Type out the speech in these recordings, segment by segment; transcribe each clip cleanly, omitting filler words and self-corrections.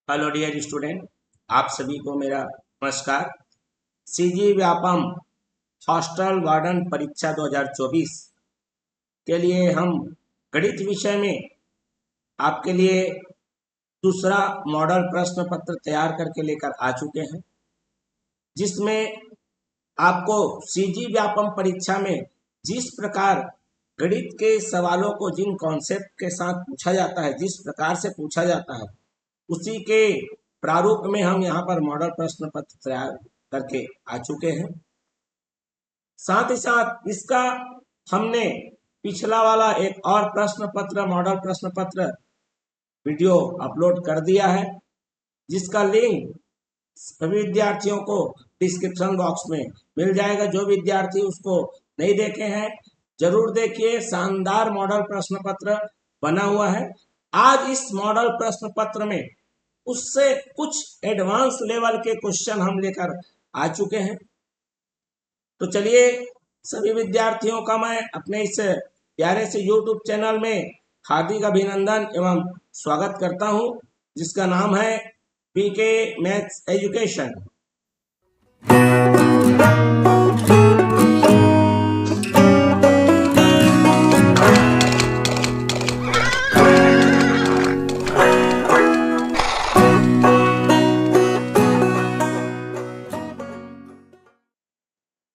Hello dear student, आप सभी को मेरा नमस्कार। सीजी व्यापम हॉस्टल वार्डन परीक्षा 2024 के लिए हम गणित विषय में आपके लिए दूसरा मॉडल प्रश्न पत्र तैयार करके लेकर आ चुके हैं, जिसमें आपको सीजी व्यापम परीक्षा में जिस प्रकार गणित के सवालों को जिन कॉन्सेप्ट के साथ पूछा जाता है, जिस प्रकार से पूछा जाता है, उसी के प्रारूप में हम यहाँ पर मॉडल प्रश्न पत्र तैयार करके आ चुके हैं। साथ ही साथ इसका हमने पिछला वाला एक और प्रश्न पत्र, मॉडल प्रश्न पत्र वीडियो अपलोड कर दिया है, जिसका लिंक सभी विद्यार्थियों को डिस्क्रिप्शन बॉक्स में मिल जाएगा। जो विद्यार्थी उसको नहीं देखे हैं, जरूर देखिए। शानदार मॉडल प्रश्न पत्र बना हुआ है। आज इस मॉडल प्रश्न पत्र में उससे कुछ एडवांस लेवल के क्वेश्चन हम लेकर आ चुके हैं। तो चलिए, सभी विद्यार्थियों का मैं अपने इस प्यारे से YouTube चैनल में हार्दिक अभिनंदन एवं स्वागत करता हूं, जिसका नाम है पीके मैथ्स एजुकेशन।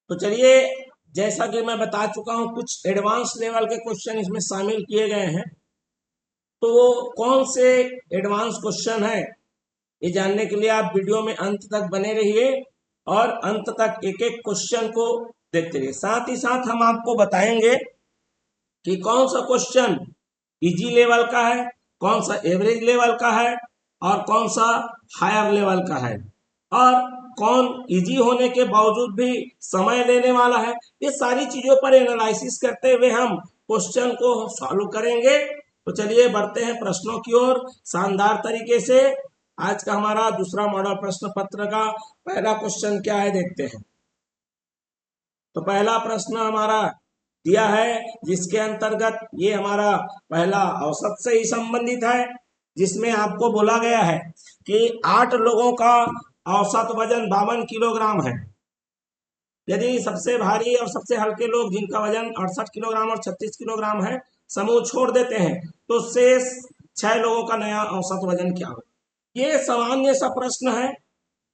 तो चलिए, जैसा कि मैं बता चुका हूं, कुछ एडवांस लेवल के क्वेश्चन इसमें शामिल किए गए हैं। तो वो कौन से एडवांस क्वेश्चन है, ये जानने के लिए आप वीडियो में अंत तक बने रहिए और अंत तक एक एक क्वेश्चन को देखते रहिए। साथ ही साथ हम आपको बताएंगे कि कौन सा क्वेश्चन इजी लेवल का है, कौन सा एवरेज लेवल का है और कौन सा हायर लेवल का है, और कौन इजी होने के बावजूद भी समय लेने वाला है। ये सारी चीजों पर एनालिसिस करते हुए हम क्वेश्चन को सॉल्व करेंगे। तो चलिए बढ़ते हैं प्रश्नों की ओर शानदार तरीके से। आज का हमारा दूसरा मॉडल प्रश्न पत्र का पहला क्वेश्चन क्या है, देखते हैं। तो पहला प्रश्न हमारा दिया है, जिसके अंतर्गत ये हमारा पहला औसत से ही संबंधित है, जिसमें आपको बोला गया है कि 8 लोगों का औसत वजन 52 किलोग्राम है। यदि सबसे भारी और सबसे हल्के लोग, जिनका वजन 68 किलोग्राम और 36 किलोग्राम है, समूह छोड़ देते हैं, तो शेष 6 लोगों का नया औसत वजन क्या होगा। ये सामान्य सा प्रश्न है,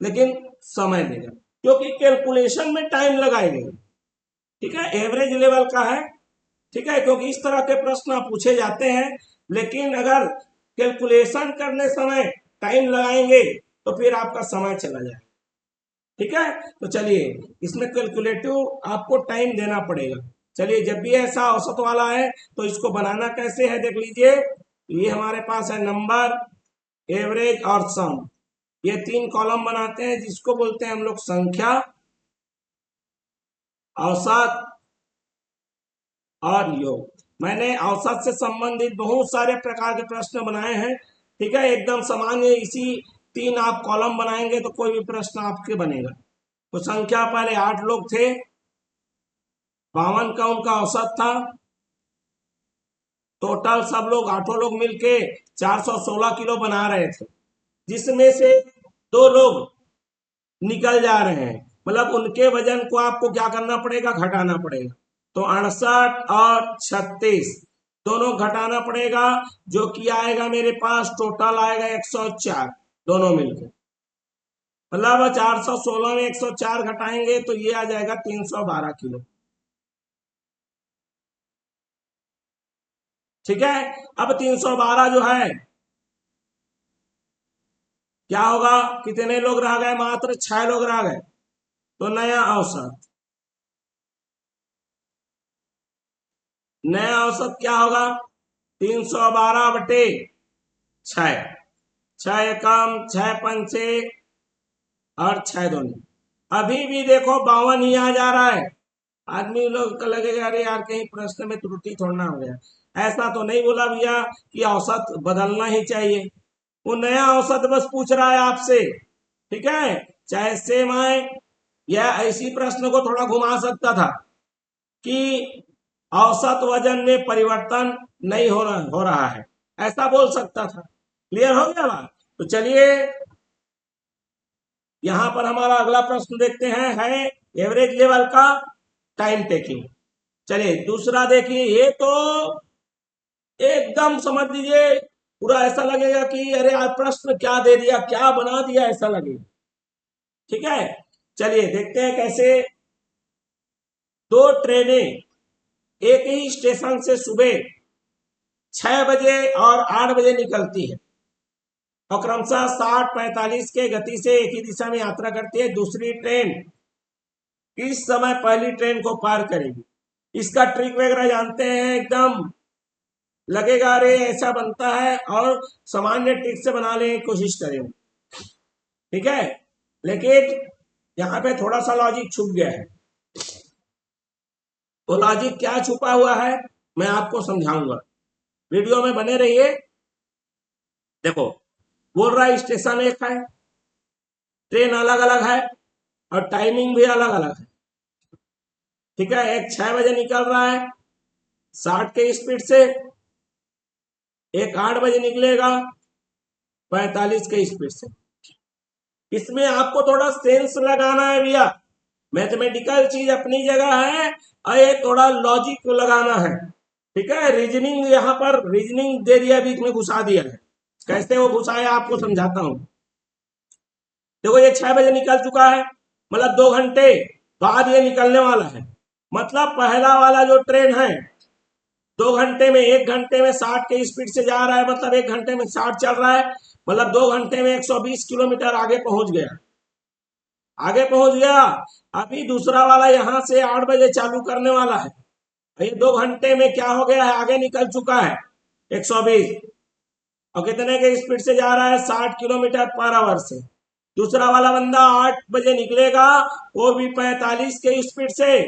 लेकिन समय लेगा, क्योंकि कैलकुलेशन में टाइम लगाएगा। ठीक है, एवरेज लेवल का है। ठीक है, क्योंकि इस तरह के प्रश्न पूछे जाते हैं, लेकिन अगर कैलकुलेशन करने समय टाइम लगाएंगे तो फिर आपका समय चला जाएगा। ठीक है, तो चलिए, इसमें कैलकुलेटिव आपको टाइम देना पड़ेगा। चलिए, जब भी ऐसा औसत वाला है तो इसको बनाना कैसे है, देख लीजिए। ये हमारे पास है नंबर, एवरेज और सम। ये 3 कॉलम बनाते हैं, जिसको बोलते हैं हम लोग संख्या, औसत और योग। मैंने औसत से संबंधित बहुत सारे प्रकार के प्रश्न बनाए हैं। ठीक है, एकदम सामान्य इसी 3 आप कॉलम बनाएंगे तो कोई भी प्रश्न आपके बनेगा। तो संख्या, पहले 8 लोग थे, 52 का उनका औसत था। टोटल सब लोग 8 लोग मिलके 416 किलो बना रहे थे, जिसमें से 2 लोग निकल जा रहे हैं, मतलब उनके वजन को आपको क्या करना पड़ेगा, घटाना पड़ेगा। तो 68 और 36 दोनों घटाना पड़ेगा, जो कि आएगा मेरे पास, टोटल आएगा 104 दोनों मिलकर। मतलब 416 में 104 घटाएंगे तो ये आ जाएगा 312 किलो। ठीक है, अब 312 जो है, क्या होगा, कितने लोग रह गए, मात्र 6 लोग रह गए। तो नया औसत क्या होगा, 312/6। 6 एकम, 6 पंचे और 6 दूनी। अभी भी देखो 52 ही आ जा रहा है। आदमी लोग को लगेगा अरे यार, कहीं प्रश्न में त्रुटि थोड़ा हो गया। ऐसा तो नहीं बोला भैया कि औसत बदलना ही चाहिए। वो नया औसत बस पूछ रहा है आपसे। ठीक है, चाहे सेम आए या ऐसी प्रश्न को थोड़ा घुमा सकता था कि औसत वजन में परिवर्तन नहीं हो रहा है, ऐसा बोल सकता था। क्लियर हो गया बात। तो चलिए यहां पर हमारा अगला प्रश्न देखते हैं, है एवरेज लेवल का टाइम टेकिंग। चलिए दूसरा देखिए, ये तो एकदम समझ लीजिए पूरा ऐसा लगेगा कि अरे आज प्रश्न क्या दे दिया, क्या बना दिया, ऐसा लगेगा। ठीक है, चलिए देखते हैं कैसे। दो ट्रेनें एक ही स्टेशन से सुबह 6 बजे और 8 बजे निकलती है और क्रमशः 60-45 के गति से एक ही दिशा में यात्रा करती है। दूसरी ट्रेन इस समय पहली ट्रेन को पार करेगी। इसका ट्रिक वगैरह जानते हैं, एकदम लगेगा अरे ऐसा बनता है, और सामान्य ट्रिक से बनाने की कोशिश करेंगे। ठीक है, लेकिन यहाँ पे थोड़ा सा लॉजिक छुप गया है। तो लॉजिक क्या छुपा हुआ है मैं आपको समझाऊंगा, वीडियो में बने रहिए। देखो, बोल रहा है स्टेशन एक है, ट्रेन अलग अलग है और टाइमिंग भी अलग अलग है। ठीक है, एक 6 बजे निकल रहा है 60 के स्पीड से, एक 8 बजे निकलेगा 45 के स्पीड से। इसमें आपको थोड़ा सेंस लगाना है भैया, मैथमेटिकल चीज अपनी जगह है और ये थोड़ा लॉजिक लगाना है। ठीक है, रीजनिंग यहाँ पर रीजनिंग दे दिया, बीच में घुसा दिया है। कैसे वो घुसाया आपको समझाता हूं। देखो ये 6 बजे निकल चुका है, मतलब 2 घंटे बाद ये निकलने वाला है। मतलब पहला वाला जो ट्रेन है 2 घंटे में, 1 घंटे में 60 के स्पीड से जा रहा है, मतलब 1 घंटे में 60 चल रहा है, मतलब 2 घंटे में 120 किलोमीटर आगे पहुंच गया, आगे पहुंच गया। अभी दूसरा वाला यहां से 8 बजे चालू करने वाला है, ये 2 घंटे में क्या हो गया है, आगे निकल चुका है 120, और कितने के स्पीड से जा रहा है, 60 किलोमीटर पर आवर से। दूसरा वाला बंदा 8 बजे निकलेगा, वो भी 45 के स्पीड से।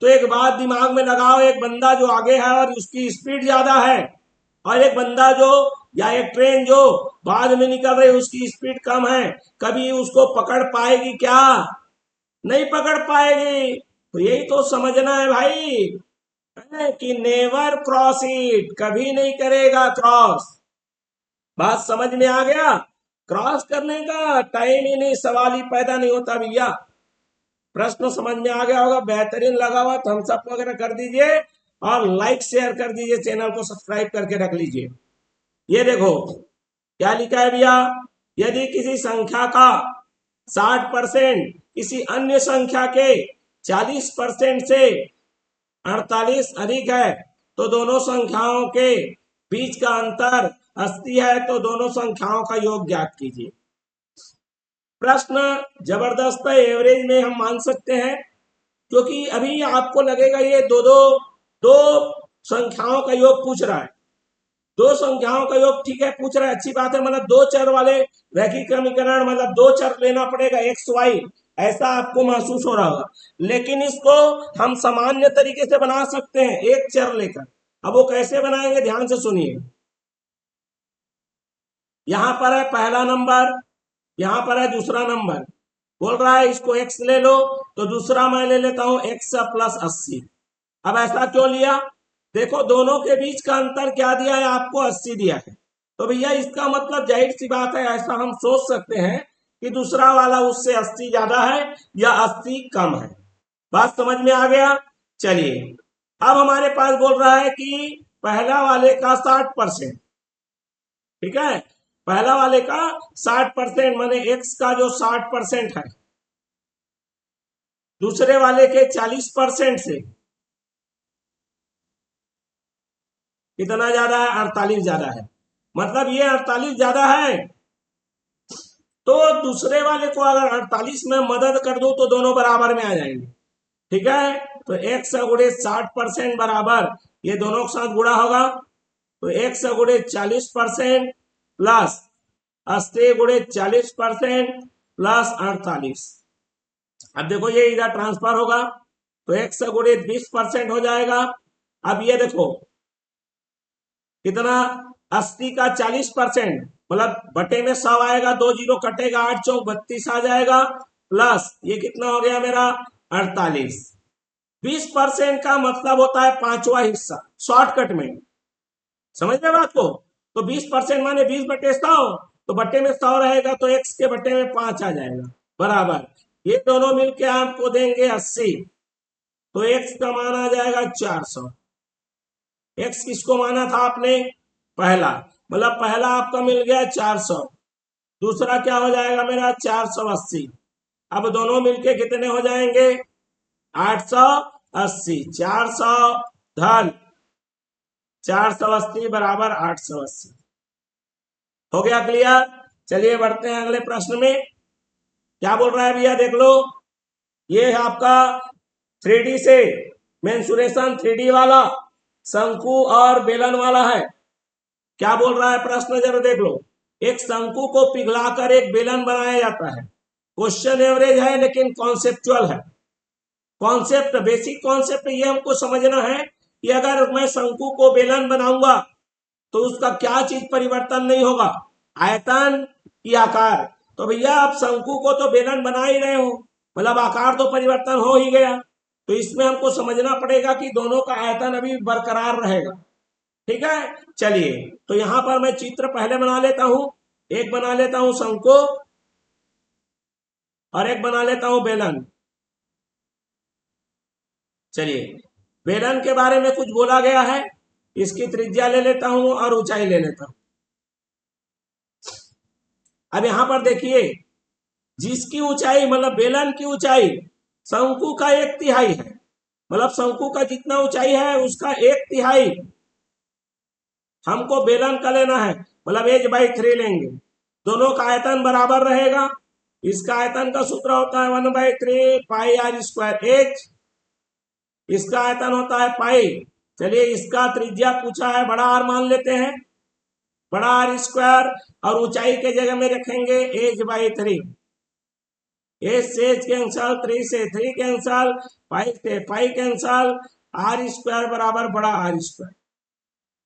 तो एक बात दिमाग में लगाओ, एक बंदा जो आगे है और उसकी स्पीड ज्यादा है, और एक बंदा जो या एक ट्रेन जो बाद में निकल रही है उसकी स्पीड कम है, कभी उसको पकड़ पाएगी क्या? नहीं पकड़ पाएगी। तो यही तो समझना है भाई, है कि नेवर क्रॉस इट, कभी नहीं करेगा क्रॉस। बात समझ में आ गया? क्रॉस करने का टाइम ही नहीं, सवाल ही पैदा नहीं होता भैया। प्रश्न समझ में आ गया होगा, बेहतरीन लगा हुआ थम्स अप वगैरह कर दीजिए और लाइक शेयर कर दीजिए, चैनल को सब्सक्राइब करके रख लीजिए। ये देखो क्या लिखा है भैया, यदि किसी संख्या का 60% किसी अन्य संख्या के 40% से 48 अधिक है तो दोनों संख्याओं के बीच का अंतर 80 है, तो दोनों संख्याओं का योग ज्ञात कीजिए। प्रश्न जबरदस्त है, एवरेज में हम मान सकते हैं, क्योंकि अभी आपको लगेगा ये दो संख्याओं का योग पूछ रहा है। दो संख्याओं का योग ठीक है पूछ रहा है, अच्छी बात है, मतलब दो चर वाले रैखिक समीकरण, मतलब दो चर लेना पड़ेगा एक्स वाई, ऐसा आपको महसूस हो रहा होगा। लेकिन इसको हम सामान्य तरीके से बना सकते हैं एक चर लेकर। अब वो कैसे बनाएंगे ध्यान से सुनिए। यहां पर है पहला नंबर, यहां पर है दूसरा नंबर, बोल रहा है इसको x ले लो, तो दूसरा मैं ले लेता हूं x प्लस 80। अब ऐसा क्यों लिया? देखो दोनों के बीच का अंतर क्या दिया है आपको, 80 दिया है, तो भैया इसका मतलब जाहिर सी बात है, ऐसा हम सोच सकते हैं कि दूसरा वाला उससे 80 ज्यादा है या 80 कम है। बात समझ में आ गया? चलिए अब हमारे पास बोल रहा है कि पहला वाले का 60%, ठीक है, पहला वाले का 60% माने x का जो 60% है, दूसरे वाले के 40% से कितना ज्यादा है, 48 ज्यादा है। मतलब ये 48 ज्यादा है, तो दूसरे वाले को अगर 48 में मदद कर दो तो दोनों बराबर में आ जाएंगे। ठीक है, तो x गुणे 60% बराबर, ये दोनों के साथ गुणा होगा, तो x गुणे 40% प्लस 80 गुणे 40% प्लस 48। अब देखो ये इधर ट्रांसफर होगा, तो x गुणे 20% हो जाएगा। अब ये देखो कितना, 80 का 40%, मतलब बटे में 100 आएगा, 2 जीरो कटेगा, 8 चौक 32 आ जाएगा, प्लस ये कितना हो गया मेरा 48। 20% का मतलब होता है 5वां हिस्सा, शॉर्टकट में समझ रहे बात को। तो 20% माने 20/100, तो बट्टे में 100 रहेगा तो x के बट्टे में 5 आ जाएगा बराबर। ये दोनों मिलके आपको देंगे 80, तो x का मान आ जाएगा 400। x किसको माना था आपने? पहला, मतलब पहला आपका मिल गया 400, दूसरा क्या हो जाएगा मेरा 480। अब दोनों मिलके कितने हो जाएंगे? 880। 400 धन 480 बराबर 880। हो गया क्लियर? चलिए बढ़ते हैं अगले प्रश्न में। क्या बोल रहा है भैया देख लो, ये है आपका 3D से मेंसुरेशन 3D वाला शंकु और बेलन वाला है। क्या बोल रहा है प्रश्न जरा देख लो। एक शंकु को पिघलाकर एक बेलन बनाया जाता है। क्वेश्चन एवरेज है लेकिन कॉन्सेप्चुअल है। कॉन्सेप्ट, बेसिक कॉन्सेप्ट ये हमको समझना है कि अगर मैं शंकु को बेलन बनाऊंगा तो उसका क्या चीज परिवर्तन नहीं होगा? आयतन या आकार। तो भैया आप शंकु को तो बेलन बना ही रहे हो, मतलब आकार तो परिवर्तन हो ही गया। तो इसमें हमको समझना पड़ेगा कि दोनों का आयतन अभी बरकरार रहेगा। ठीक है, चलिए तो यहां पर मैं चित्र पहले बना लेता हूं। एक बना लेता हूं शंकु और एक बना लेता हूं बेलन। चलिए, बेलन के बारे में कुछ बोला गया है, इसकी त्रिज्या ले लेता हूं और ऊंचाई ले लेता हूं। अब यहां पर देखिए, जिसकी ऊंचाई मतलब बेलन की ऊंचाई शंकु का 1/3 है, मतलब शंकु का जितना ऊंचाई है उसका 1/3 हमको बेलन का लेना है, मतलब h/3 लेंगे। दोनों का आयतन बराबर रहेगा। इसका आयतन का सूत्र होता है 1/3 पाई r स्क्वायर h, इसका आयतन होता है पाई। चलिए इसका त्रिज्या पूछा है, बड़ा आर मान लेते हैं, बड़ा आर स्क्वायर, और ऊंचाई के जगह में रखेंगे h/3। एच से एच कैंसल, 3 से 3 कैंसल, पाई से पाई कैंसल, आर स्क्वायर बराबर बड़ा आर स्क्वायर,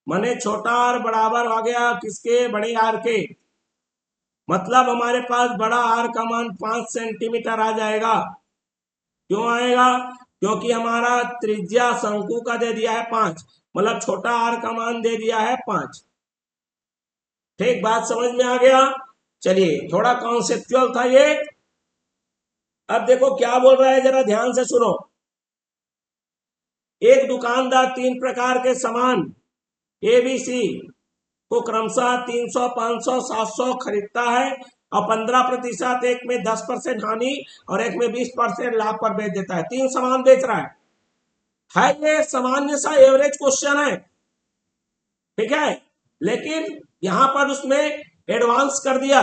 माने छोटा आर बराबर आ गया किसके? बड़े आर के। मतलब हमारे पास बड़ा आर का मान 5 सेंटीमीटर आ जाएगा। क्यों आएगा? क्योंकि हमारा त्रिज्या शंकु का दे दिया है 5, मतलब छोटा आर का मान दे दिया है 5। ठीक, बात समझ में आ गया? चलिए, थोड़ा कॉन्सेप्चुअल था ये। अब देखो क्या बोल रहा है, जरा ध्यान से सुनो। एक दुकानदार 3 प्रकार के सामान ABC को क्रमशः 300, 500, 700 खरीदता है और 15% एक में 10% हानि और एक में 20% लाभ पर बेच देता है। 3 सामान बेच रहा है ये सामान्य सा एवरेज क्वेश्चन है, ठीक है, लेकिन यहां पर उसमें एडवांस कर दिया।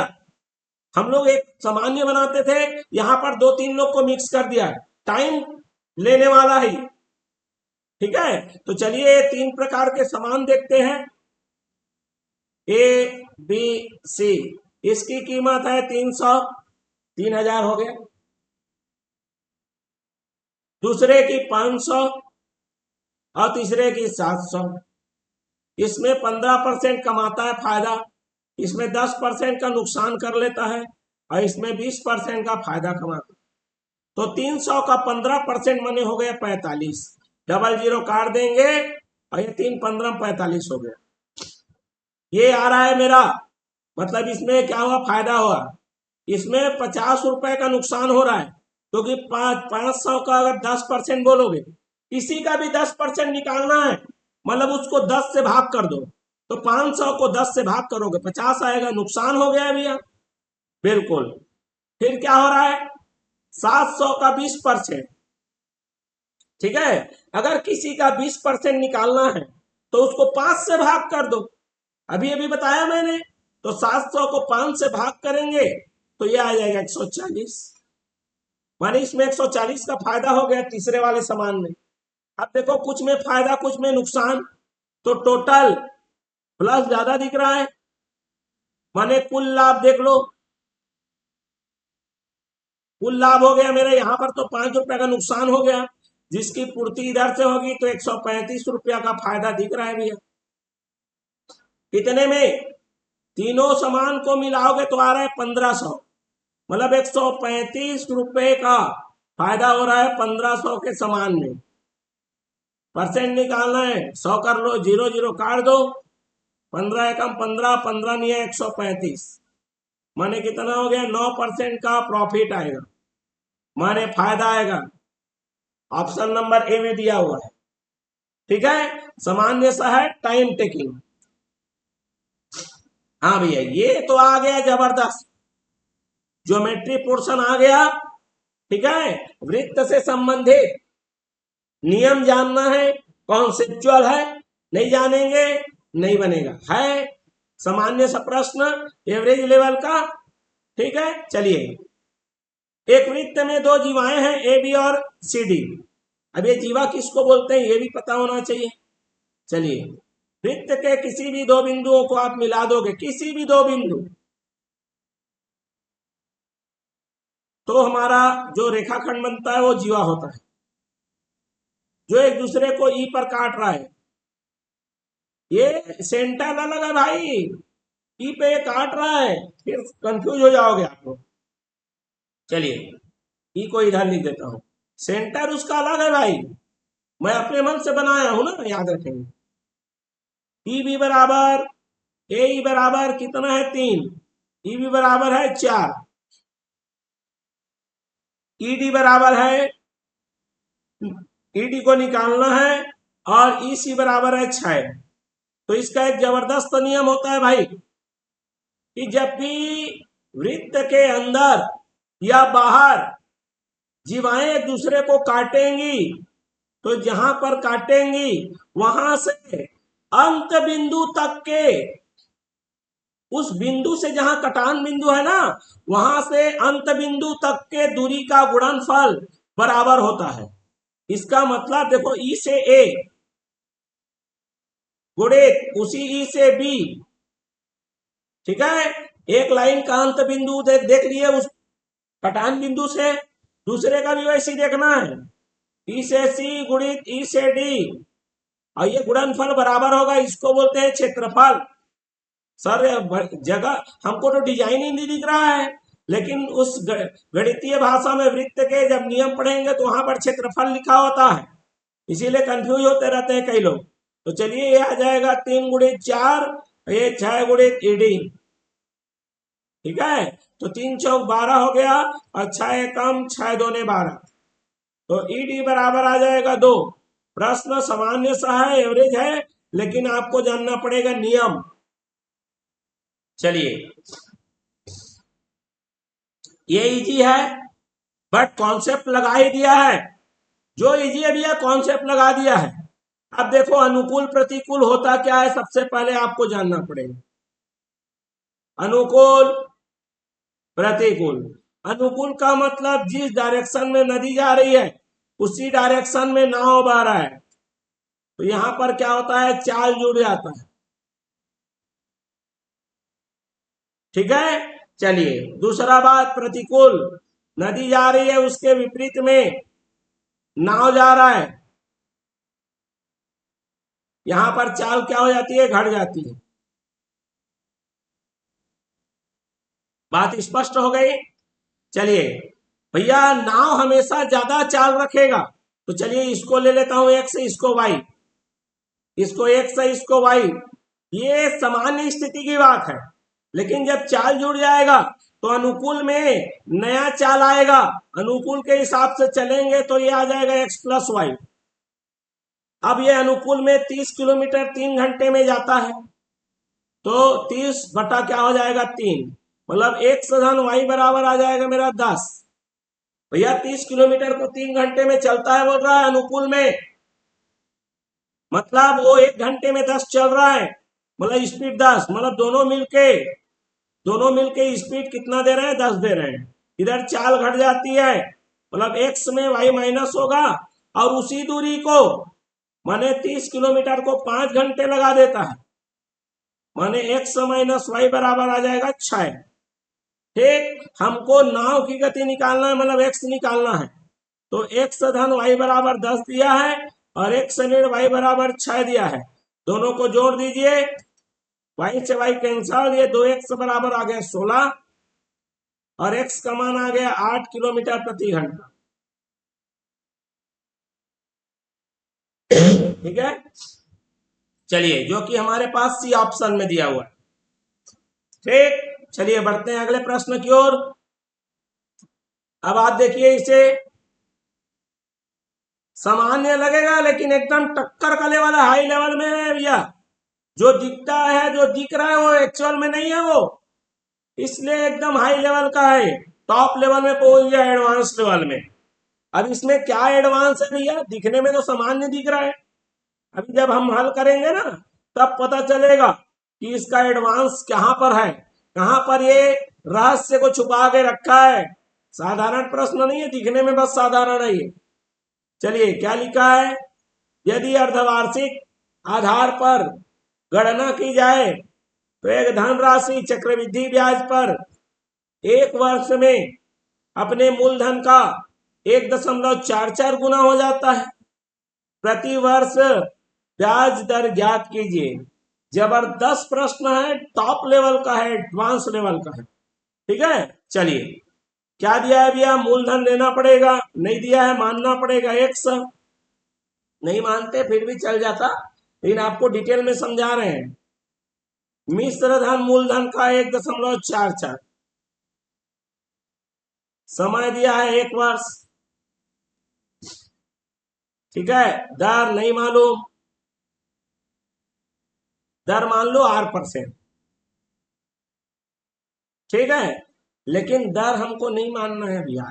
हम लोग एक सामान्य बनाते थे, यहां पर 2-3 लोग को मिक्स कर दिया, टाइम लेने वाला ही। ठीक है, तो चलिए 3 प्रकार के सामान देखते हैं। ABC, इसकी कीमत है 300, 3000 हो गया। दूसरे की 500 और तीसरे की 700। इसमें 15% कमाता है फायदा, इसमें 10% का नुकसान कर लेता है और इसमें 20% का फायदा कमाता है। तो 300 का 15% मने हो गया 45, डबल जीरो काट देंगे और ये 3 15 45 हो गया। ये आ रहा है मेरा, मतलब इसमें क्या हुआ? फायदा हुआ। इसमें 50 रुपए का नुकसान हो रहा है, क्योंकि 500 का अगर 10% बोलोगे, किसी का भी 10% निकालना है, मतलब उसको 10 से भाग कर दो, तो 500 को 10 से भाग करोगे 50 आएगा, नुकसान हो गया भैया। बिल्कुल। फिर क्या हो रहा है? 700 का 20%। ठीक है, अगर किसी का 20% निकालना है तो उसको 5 से भाग कर दो, अभी अभी बताया मैंने। तो 700 को 5 से भाग करेंगे तो ये आ जाएगा 140, माने इसमें 140 का फायदा हो गया तीसरे वाले सामान में। अब देखो, कुछ में फायदा कुछ में नुकसान, तो टोटल प्लस ज्यादा दिख रहा है, माने कुल लाभ देख लो। कुल लाभ हो गया मेरा यहाँ पर तो 5 रुपए का नुकसान हो गया, जिसकी पूर्ति इधर से होगी तो 135 रुपया का फायदा दिख रहा है भैया। कितने में? तीनों सामान को मिलाओगे तो आ रहा है 1500, मतलब 135 रुपए का फायदा हो रहा है 1500 के सामान में। परसेंट निकालना है, 100 कर लो, 0 0 काट दो, 15 एकम 15, 15 नहीं है 135, माने कितना हो गया? 9% का प्रॉफिट आएगा, माने फायदा आएगा। ऑप्शन नंबर ए में दिया हुआ है। ठीक है, सामान्य सा है टाइम टेकिंग। हाँ भैया, ये तो आ गया जबरदस्त, ज्योमेट्री पोर्शन आ गया। ठीक है, वृत्त से संबंधित नियम जानना है, कॉन्सेप्चुअल है, नहीं जानेंगे नहीं बनेगा, है सामान्य सा प्रश्न, एवरेज लेवल का। ठीक है, चलिए, एक वृत्त में दो जीवाएं हैं, ए बी और सी डी। अब ये जीवा किसको बोलते हैं ये भी पता होना चाहिए। चलिए, वृत्त के किसी भी दो बिंदुओं को आप मिला दोगे, किसी भी दो बिंदु, तो हमारा जो रेखाखंड बनता है वो जीवा होता है, जो एक दूसरे को ई पर काट रहा है। ये सेंटर ना लगा भाई, ई पे ये काट रहा है, फिर कंफ्यूज हो जाओगे आप लोग। चलिए, ई को इधर लिख देता हूं, सेंटर उसका अलग है भाई, मैं अपने मन से बनाया हूं ना, याद रखेंगे। ई बी बराबर, ए ई बराबर कितना है? 3, ई बी बराबर है 4, ई डी बराबर है, ई डी को निकालना है, और ई सी बराबर है 6। तो इसका एक जबरदस्त नियम होता है भाई, कि जब भी वृत्त के अंदर या बाहर जीवाएं एक दूसरे को काटेंगी, तो जहां पर काटेंगी वहां से अंत बिंदु तक के, उस बिंदु से जहां कटान बिंदु है ना, वहां से अंत बिंदु तक के दूरी का गुणनफल बराबर होता है। इसका मतलब देखो, ई से ए गुणित उसी ई से बी। ठीक है, एक लाइन का अंत बिंदु देख लिए उस कटान बिंदु से, दूसरे का भी वैसे ही देखना है, ई से सी गुणित ई से डी, और ये गुणनफल बराबर होगा, इसको बोलते हैं क्षेत्रफल। सर जगह हमको तो डिजाइन ही नहीं दिख रहा है, लेकिन उस गणितीय भाषा में वृत्त के जब नियम पढ़ेंगे तो वहां पर क्षेत्रफल लिखा होता है, इसीलिए कंफ्यूज होते रहते हैं कई लोग। तो चलिए, ये आ जाएगा 3 गुणित 4, ये 6 गुणित ईडी। ठीक है, तो 3 चौक 12 हो गया, और 6 एकम 6 दूने 12, तो ईडी बराबर आ जाएगा 2। प्रश्न सामान्य सा है, एवरेज है, लेकिन आपको जानना पड़ेगा नियम। चलिए, ये इजी है, बट कॉन्सेप्ट लगा ही दिया है, जो इजी है भैया कॉन्सेप्ट लगा दिया है। अब देखो, अनुकूल प्रतिकूल होता क्या है, सबसे पहले आपको जानना पड़ेगा। अनुकूल प्रतिकूल, अनुकूल का मतलब जिस डायरेक्शन में नदी जा रही है उसी डायरेक्शन में नाव बह रहा है, तो यहां पर क्या होता है? चाल जुड़ जाता है। ठीक है, चलिए, दूसरा बात, प्रतिकूल, नदी जा रही है, उसके विपरीत में नाव जा रहा है, यहां पर चाल क्या हो जाती है? घट जाती है। बात स्पष्ट हो गई। चलिए भैया, नाव हमेशा ज्यादा चाल रखेगा, तो चलिए इसको ले लेता हूं एक्स, इसको वाई, इसको एक्स है, इसको वाई, ये सामान्य स्थिति की बात है। लेकिन जब चाल जुड़ जाएगा तो अनुकूल में नया चाल आएगा, अनुकूल के हिसाब से चलेंगे तो ये आ जाएगा एक्स प्लस वाई। अब ये अनुकूल में 30 किलोमीटर 3 घंटे में जाता है, तो 30 बटा क्या हो जाएगा? 3, मतलब एक्स धन वाई बराबर आ जाएगा मेरा 10। भैया 30 किलोमीटर को 3 घंटे में चलता है बोल रहा है अनुकूल में, मतलब वो 1 घंटे में 10 चल रहा है, मतलब स्पीड 10, मतलब दोनों मिलके स्पीड कितना दे रहे हैं? 10 दे रहे हैं। इधर चाल घट जाती है, मतलब एक्स में वाई माइनस होगा, और उसी दूरी को माने 30 किलोमीटर को 5 घंटे लगा देता है, माने एक्स माइनस वाई बराबर आ जाएगा 6। ठीक, हमको नाव की गति निकालना है, मतलब एक्स निकालना है, तो एक्स धन वाई बराबर 10 दिया है, और एक्स ऋण वाई बराबर 6 दिया है, दोनों को जोड़ दीजिए, वाई से वाई कैंसल, ये 2x बराबर आ गया 16, और x का मान आ गया 8 किलोमीटर प्रति घंटा। ठीक है, चलिए, जो कि हमारे पास सी ऑप्शन में दिया हुआ है। ठीक, चलिए बढ़ते हैं अगले प्रश्न की ओर। अब आप देखिए, इसे सामान्य लगेगा लेकिन एकदम टक्कर का लेवल है, हाई लेवल में है भैया। जो दिखता है, जो दिख रहा है वो एक्चुअल में नहीं है, वो इसलिए एकदम हाई लेवल का है, टॉप लेवल में पहुंच गया, एडवांस लेवल में। अब इसमें क्या एडवांस है भैया, दिखने में तो सामान्य दिख रहा है, अभी जब हम हल करेंगे ना तब पता चलेगा कि इसका एडवांस कहां पर है, कहां पर ये रहस्य को छुपा के रखा है। साधारण प्रश्न नहीं है, दिखने में बस साधारण है ये। चलिए क्या लिखा है, यदि अर्धवार्षिक आधार पर गणना की जाए तो एक धनराशि चक्रवृद्धि ब्याज पर एक वर्ष में अपने मूलधन का 1.44 गुना हो जाता है। प्रति वर्ष ब्याज दर ज्ञात कीजिए। जबरदस्त प्रश्न है, टॉप लेवल का है, एडवांस लेवल का है। ठीक है, चलिए क्या दिया है भैया, मूलधन देना पड़ेगा, नहीं दिया है मानना पड़ेगा 100। नहीं मानते फिर भी चल जाता, लेकिन आपको डिटेल में समझा रहे हैं। मिश्र धन मूलधन का 1.44, समय दिया है 1 वर्ष। ठीक है, दर नहीं मालूम, दर मान लो R%। ठीक है, लेकिन दर हमको नहीं मानना है भैया।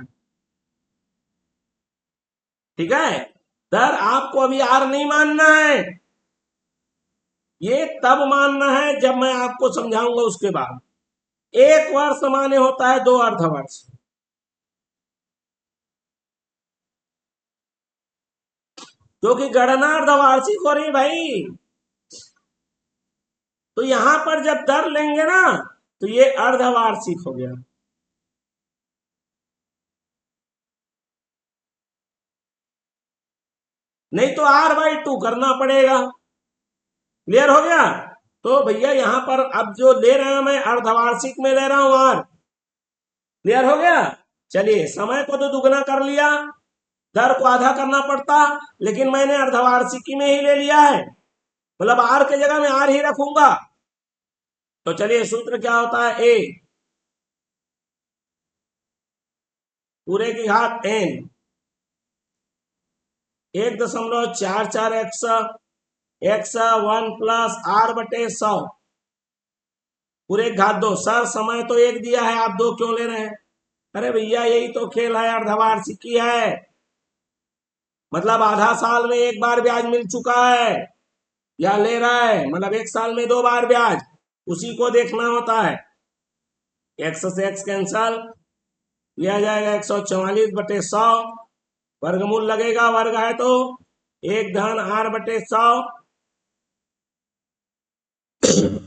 ठीक है, दर आपको अभी R नहीं मानना है, ये तब मानना है जब मैं आपको समझाऊंगा उसके बाद। 1 वर्ष माने होता है 2 अर्धवर्ष। क्योंकि गणना अर्धवार्षिक हो रही भाई, तो यहां पर जब दर लेंगे ना तो ये अर्धवार्षिक हो गया। नहीं तो R/2 करना पड़ेगा। क्लियर हो गया। तो भैया यहां पर अब जो ले रहे हैं मैं अर्धवार्षिक में ले रहा हूं R। क्लियर हो गया। चलिए, समय को तो दुगना कर लिया, दर को आधा करना पड़ता, लेकिन मैंने अर्धवार्षिकी में ही ले लिया है, मतलब R के जगह में R ही रखूंगा। तो चलिए, सूत्र क्या होता है, A पूरे की घात N 1.44 x 1 प्लस R/100 पूरे घात 2। सर समय तो 1 दिया है, आप 2 क्यों ले रहे हैं? अरे भैया यही तो खेल है, अर्धवार्षिकी है, मतलब आधा साल में 1 बार ब्याज मिल चुका है या ले रहा है, मतलब 1 साल में 2 बार ब्याज, उसी को देखना होता है। x से x कैंसल, लिया जाएगा 144/100, वर्गमूल लगेगा, वर्ग है तो 1 धन R/100,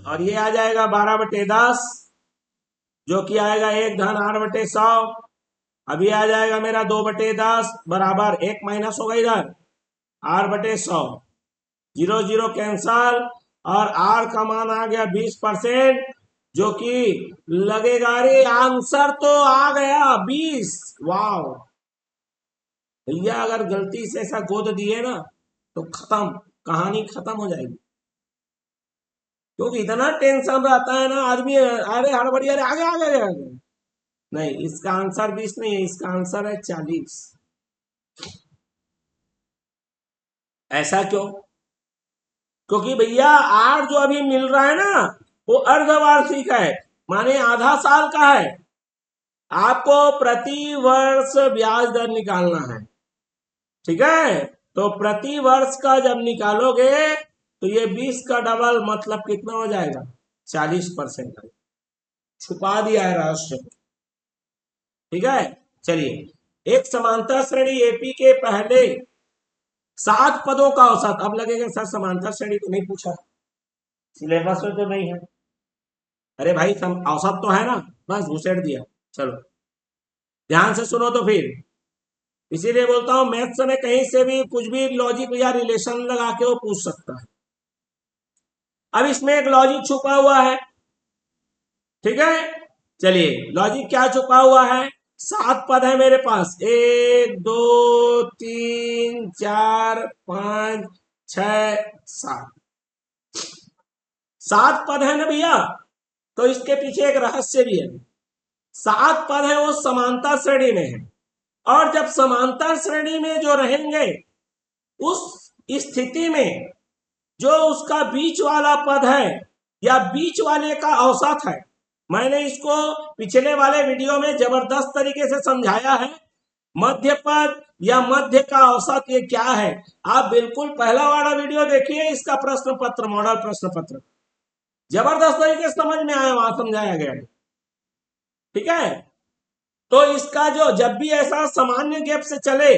और ये आ जाएगा 12/10, जो कि आएगा 1 धन R/100। अभी आ जाएगा मेरा 2/10 बराबर 1 माइनस होगा इधर R/100, 0 0 कैंसल, और R का मान आ गया 20%, जो कि लगेगा, अरे आंसर तो आ गया 20। वाह भैया, अगर गलती से ऐसा गोद दिए ना तो खत्म, कहानी खत्म हो जाएगी। क्योंकि इतना टेंशन रहता है ना आदमी, अरे हड़बड़ी, अरे आगे आगे आगे। नहीं, इसका आंसर 20 नहीं है, इसका आंसर है 40। ऐसा क्यों? क्योंकि भैया R जो अभी मिल रहा है ना वो अर्धवार्षिक है, माने आधा साल का है। आपको प्रति वर्ष ब्याज दर निकालना है। ठीक है, तो प्रति वर्ष का जब निकालोगे तो ये 20 का डबल मतलब कितना हो जाएगा, 40%। छुपा दिया है रहस्य। ठीक है, चलिए, एक समांतर श्रेणी एपी के पहले 7 पदों का औसत। अब लगेगा सर समांतर श्रेणी तो नहीं पूछा, सिलेबस में तो नहीं है। अरे भाई औसत तो है ना, बस घुसेड़ दिया। चलो ध्यान से सुनो तो फिर, इसीलिए बोलता हूं मैथ्स में कहीं से भी कुछ भी लॉजिक या रिलेशन लगा के वो पूछ सकता है। अब इसमें एक लॉजिक छुपा हुआ है। ठीक है, चलिए लॉजिक क्या छुपा हुआ है, 7 पद है मेरे पास, 1 2 3 4 5 6 7। 7 पद है ना भैया, तो इसके पीछे एक रहस्य भी है। 7 पद है वो समांतर श्रेणी में है, और जब समांतर श्रेणी में जो रहेंगे उस स्थिति में जो उसका बीच वाला पद है या बीच वाले का औसत है, मैंने इसको पिछले वाले वीडियो में जबरदस्त तरीके से समझाया है। मध्य पद या मध्य का औसत ये क्या है, आप बिल्कुल पहला वाला वीडियो देखिए, इसका प्रश्न पत्र, मॉडल प्रश्न पत्र जबरदस्त तरीके से समझ में आया, वहां समझाया गया है। ठीक है, तो इसका जो जब भी ऐसा सामान्य गैप से चले,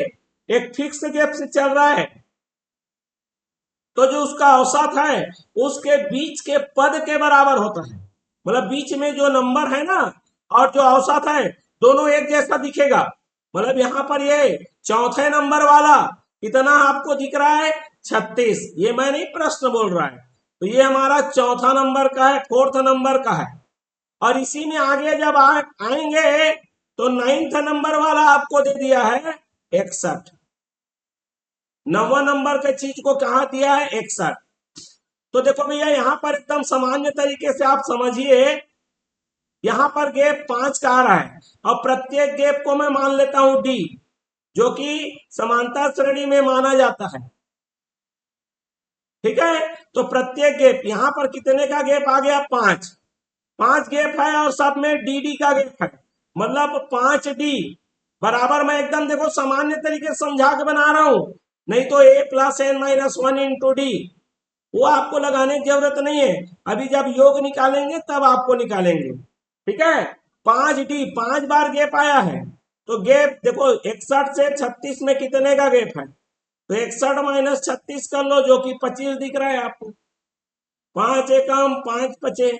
एक फिक्स गैप से चल रहा है, तो जो उसका औसत है उसके बीच के पद के बराबर होता है। मतलब बीच में जो नंबर है ना और जो औसत है दोनों एक जैसा दिखेगा। मतलब यहाँ पर ये चौथे नंबर वाला कितना आपको दिख रहा है, 36। ये मैं नहीं प्रश्न बोल रहा है, तो ये हमारा चौथा नंबर का है, 4th नंबर का है। और इसी में आगे जब आएंगे तो 9th नंबर वाला आपको दे दिया है 61। 9वां नंबर के चीज को कहा दिया है, 61। तो देखो भैया यहाँ पर एकदम सामान्य तरीके से आप समझिए, यहाँ पर गैप 5 का आ रहा है और प्रत्येक गैप को मैं मान लेता हूं डी, जो कि समांतर श्रेणी में माना जाता है। ठीक है, तो प्रत्येक गैप यहाँ पर कितने का गैप आ गया, 5 गैप है और सब में डी डी का गैप है, मतलब 5D बराबर। मैं एकदम देखो सामान्य तरीके से समझा के बना रहा हूं, नहीं तो a + n - 1 × d वो आपको लगाने की जरूरत नहीं है, अभी जब योग निकालेंगे तब आपको निकालेंगे। ठीक है, 5D 5 बार गैप आया है, तो गैप देखो 61 से 36 में कितने का गैप है, तो 61 - 36 कर लो, जो कि 25 दिख रहा है आपको। 5 एकम 5 पचे,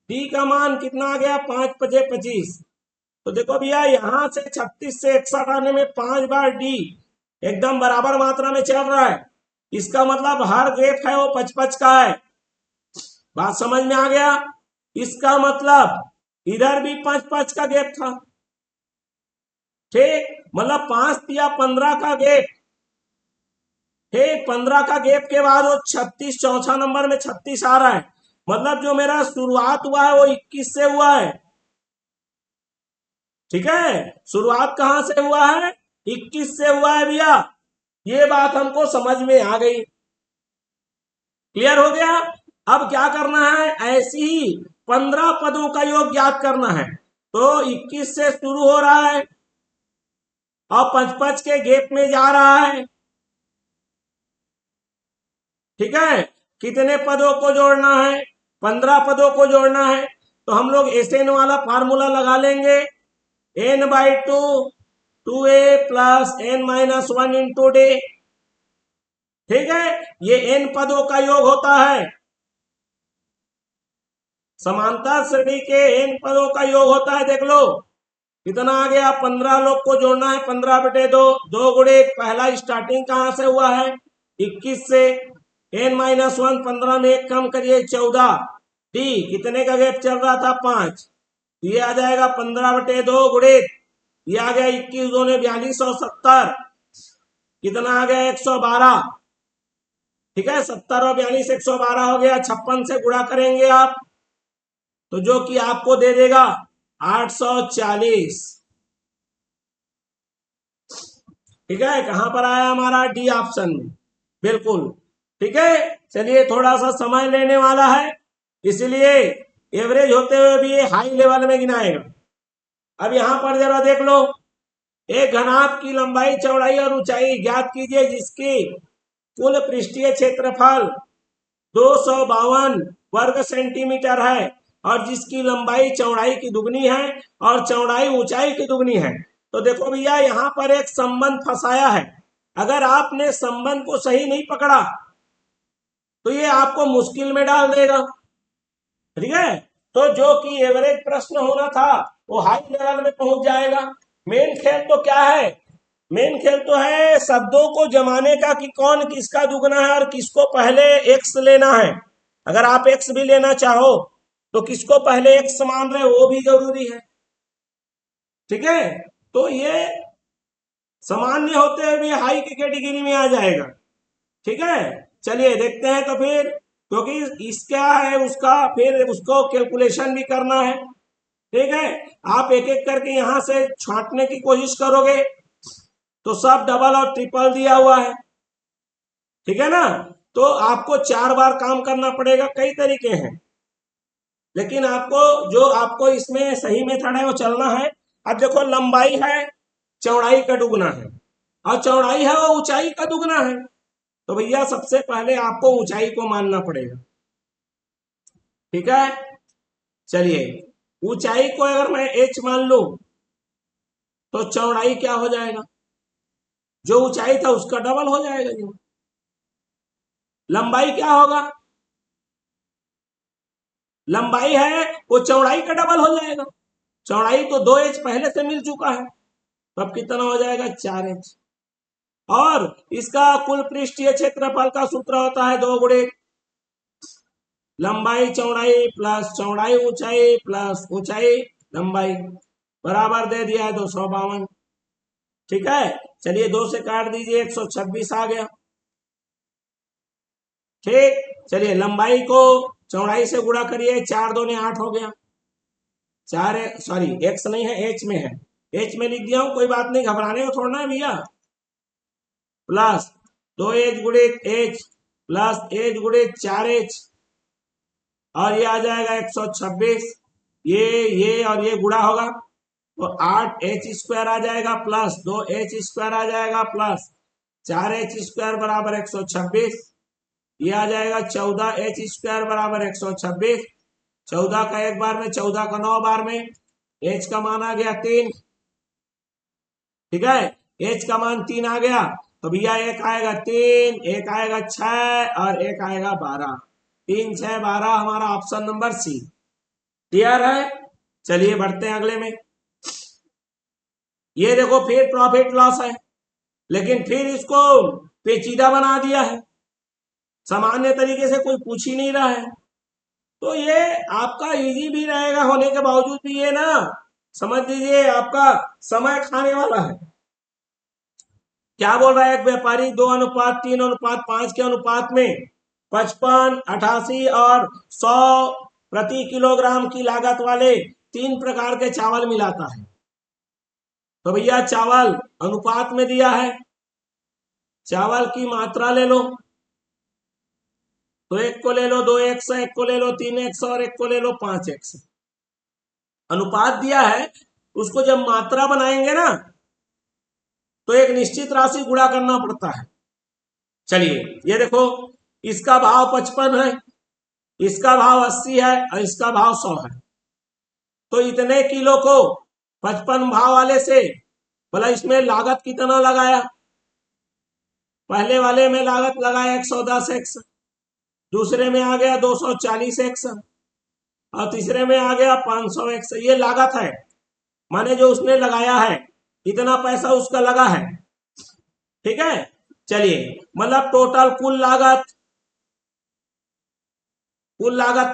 डी का मान कितना आ गया, 5 पचे 25। तो देखो भैया यहां से 36 से 61 आने में 5 बार डी एकदम बराबर मात्रा में चल रहा है। इसका मतलब हर गैप है वो 55 का है। बात समझ में आ गया, इसका मतलब इधर भी 5-5 का गैप था। ठीक, मतलब 5 या 15 का गैप। ठीक, 15 का गैप के बाद वो 36, चौथा नंबर में 36 आ रहा है, मतलब जो मेरा शुरुआत हुआ है वो 21 से हुआ है। ठीक है, शुरुआत कहां से हुआ है, 21 से हुआ है भैया। ये बात हमको समझ में आ गई, क्लियर हो गया। अब क्या करना है, ऐसी ही 15 पदों का योग ज्ञात करना है। तो 21 से शुरू हो रहा है और 5-5 के गैप में जा रहा है। ठीक है, कितने पदों को जोड़ना है, 15 पदों को जोड़ना है। तो हम लोग SN वाला फार्मूला लगा लेंगे, n/2 2a + n - 1 × d। ठीक है, ये n पदों का योग होता है, समांतर श्रेणी के n पदों का योग होता है। देख लो कितना आ गया, 15 लोग को जोड़ना है, 15/2, 2 गुणे पहला स्टार्टिंग कहां से हुआ है, 21 से, n - 1 15 में 1 कम करिए 14, डी कितने का गैप चल रहा था, 5। ये आ जाएगा 15/2 गुणे, ये आ गया 21 दूने 42 और 70 कितना आ गया, 112। ठीक है, 70 और 42 112 हो गया, 56 से गुणा करेंगे आप तो जो कि आपको दे देगा 840। ठीक है, कहां पर आया हमारा, डी ऑप्शन में, बिल्कुल। ठीक है, चलिए थोड़ा सा समय लेने वाला है, इसलिए एवरेज होते हुए भी ये हाई लेवल में गिनाएगा। अब यहां पर जरा देख लो, एक घनाभ की लंबाई, चौड़ाई और ऊंचाई ज्ञात कीजिए जिसकी कुल पृष्ठीय क्षेत्रफल 252 वर्ग सेंटीमीटर है और जिसकी लंबाई चौड़ाई की दुगनी है और चौड़ाई ऊंचाई की दुगनी है। तो देखो भैया यहां पर एक संबंध फंसाया है, अगर आपने संबंध को सही नहीं पकड़ा तो ये आपको मुश्किल में डाल देगा। ठीक है, तो जो कि एवरेज प्रश्न होना था वो हाई लेवल में पहुंच जाएगा। मेन खेल तो क्या है, मेन खेल तो है शब्दों को जमाने का कि कौन किसका दुगना है और किसको पहले एक्स लेना है। अगर आप एक्स भी लेना चाहो तो किसको पहले एक्स मान रहे वो भी जरूरी है। ठीक है, तो ये सामान्य होते हुए भी हाई की कैटेगरी में आ जाएगा। ठीक है, चलिए देखते हैं तो फिर क्योंकि इसका है उसका फिर उसको कैलकुलेशन भी करना है। ठीक है, आप एक एक करके यहां से छांटने की कोशिश करोगे तो सब डबल और ट्रिपल दिया हुआ है। ठीक है ना, तो आपको 4 बार काम करना पड़ेगा। कई तरीके हैं, लेकिन आपको जो आपको इसमें सही मेथड है वो चलना है। अब देखो, लंबाई है चौड़ाई का दुगना है, और चौड़ाई है वो ऊंचाई का दुगना है। तो भैया सबसे पहले आपको ऊंचाई को मानना पड़ेगा। ठीक है, चलिए, ऊंचाई को अगर मैं h मान लू तो चौड़ाई क्या हो जाएगा, जो ऊंचाई था उसका डबल हो जाएगा जी। लंबाई क्या होगा, लंबाई है वो चौड़ाई का डबल हो जाएगा। चौड़ाई तो 2h पहले से मिल चुका है, तो अब कितना हो जाएगा 4h। और इसका कुल पृष्ठीय क्षेत्रफल का सूत्र होता है 2 गुणे लंबाई चौड़ाई प्लस चौड़ाई ऊंचाई प्लस ऊंचाई लंबाई, बराबर दे दिया है 252। ठीक है, चलिए 2 से काट दीजिए, 126 आ गया। ठीक, चलिए लंबाई को चौड़ाई से गुणा करिए, 4 दूने 8 हो गया। 4 सॉरी एक्स नहीं है, एच में है, एच में लिख दिया हूं, कोई बात नहीं, घबराने को थोड़ा है भैया। प्लस 2h गुणित एच प्लस एच गुणित 4h, और ये आ जाएगा 126। ये और ये गुणा होगा तो 8h² आ जाएगा प्लस 2h² आ जाएगा प्लस 4h² बराबर 126। ये आ जाएगा 14h² बराबर 126। 14 का एक बार में, 14 का 9 बार में, h का मान आ गया 3। ठीक है, h का मान 3 आ गया, तो भैया एक आएगा 3, एक आएगा 6 और एक आएगा 12। 3 6 12 हमारा ऑप्शन नंबर सी। क्लियर है, चलिए बढ़ते हैं अगले में। ये देखो फिर प्रॉफिट लॉस है, लेकिन फिर इसको पेचीदा बना दिया है, सामान्य तरीके से कोई पूछ ही नहीं रहा है। तो ये आपका इजी भी रहेगा होने के बावजूद भी ये ना समझ लीजिए आपका समय खाने वाला है। क्या बोल रहा है, एक व्यापारी 2:3:5 के अनुपात में 55, 88 और 100 प्रति किलोग्राम की लागत वाले 3 प्रकार के चावल मिलाता है। तो भैया चावल अनुपात में दिया है, चावल की मात्रा ले लो, तो एक को ले लो 2x, एक को ले लो 3x और एक को ले लो 5x। अनुपात दिया है, उसको जब मात्रा बनाएंगे ना तो एक निश्चित राशि गुणा करना पड़ता है। चलिए ये देखो, इसका भाव 55 है, इसका भाव 80 है और इसका भाव 100 है। तो इतने किलो को 55 भाव वाले से बोला इसमें लागत कितना लगाया, पहले वाले में लागत लगाया 110x, दूसरे में आ गया 240x और तीसरे में आ गया 500x। ये लागत है, माने जो उसने लगाया है इतना पैसा उसका लगा है। ठीक है, चलिए मतलब टोटल कुल लागत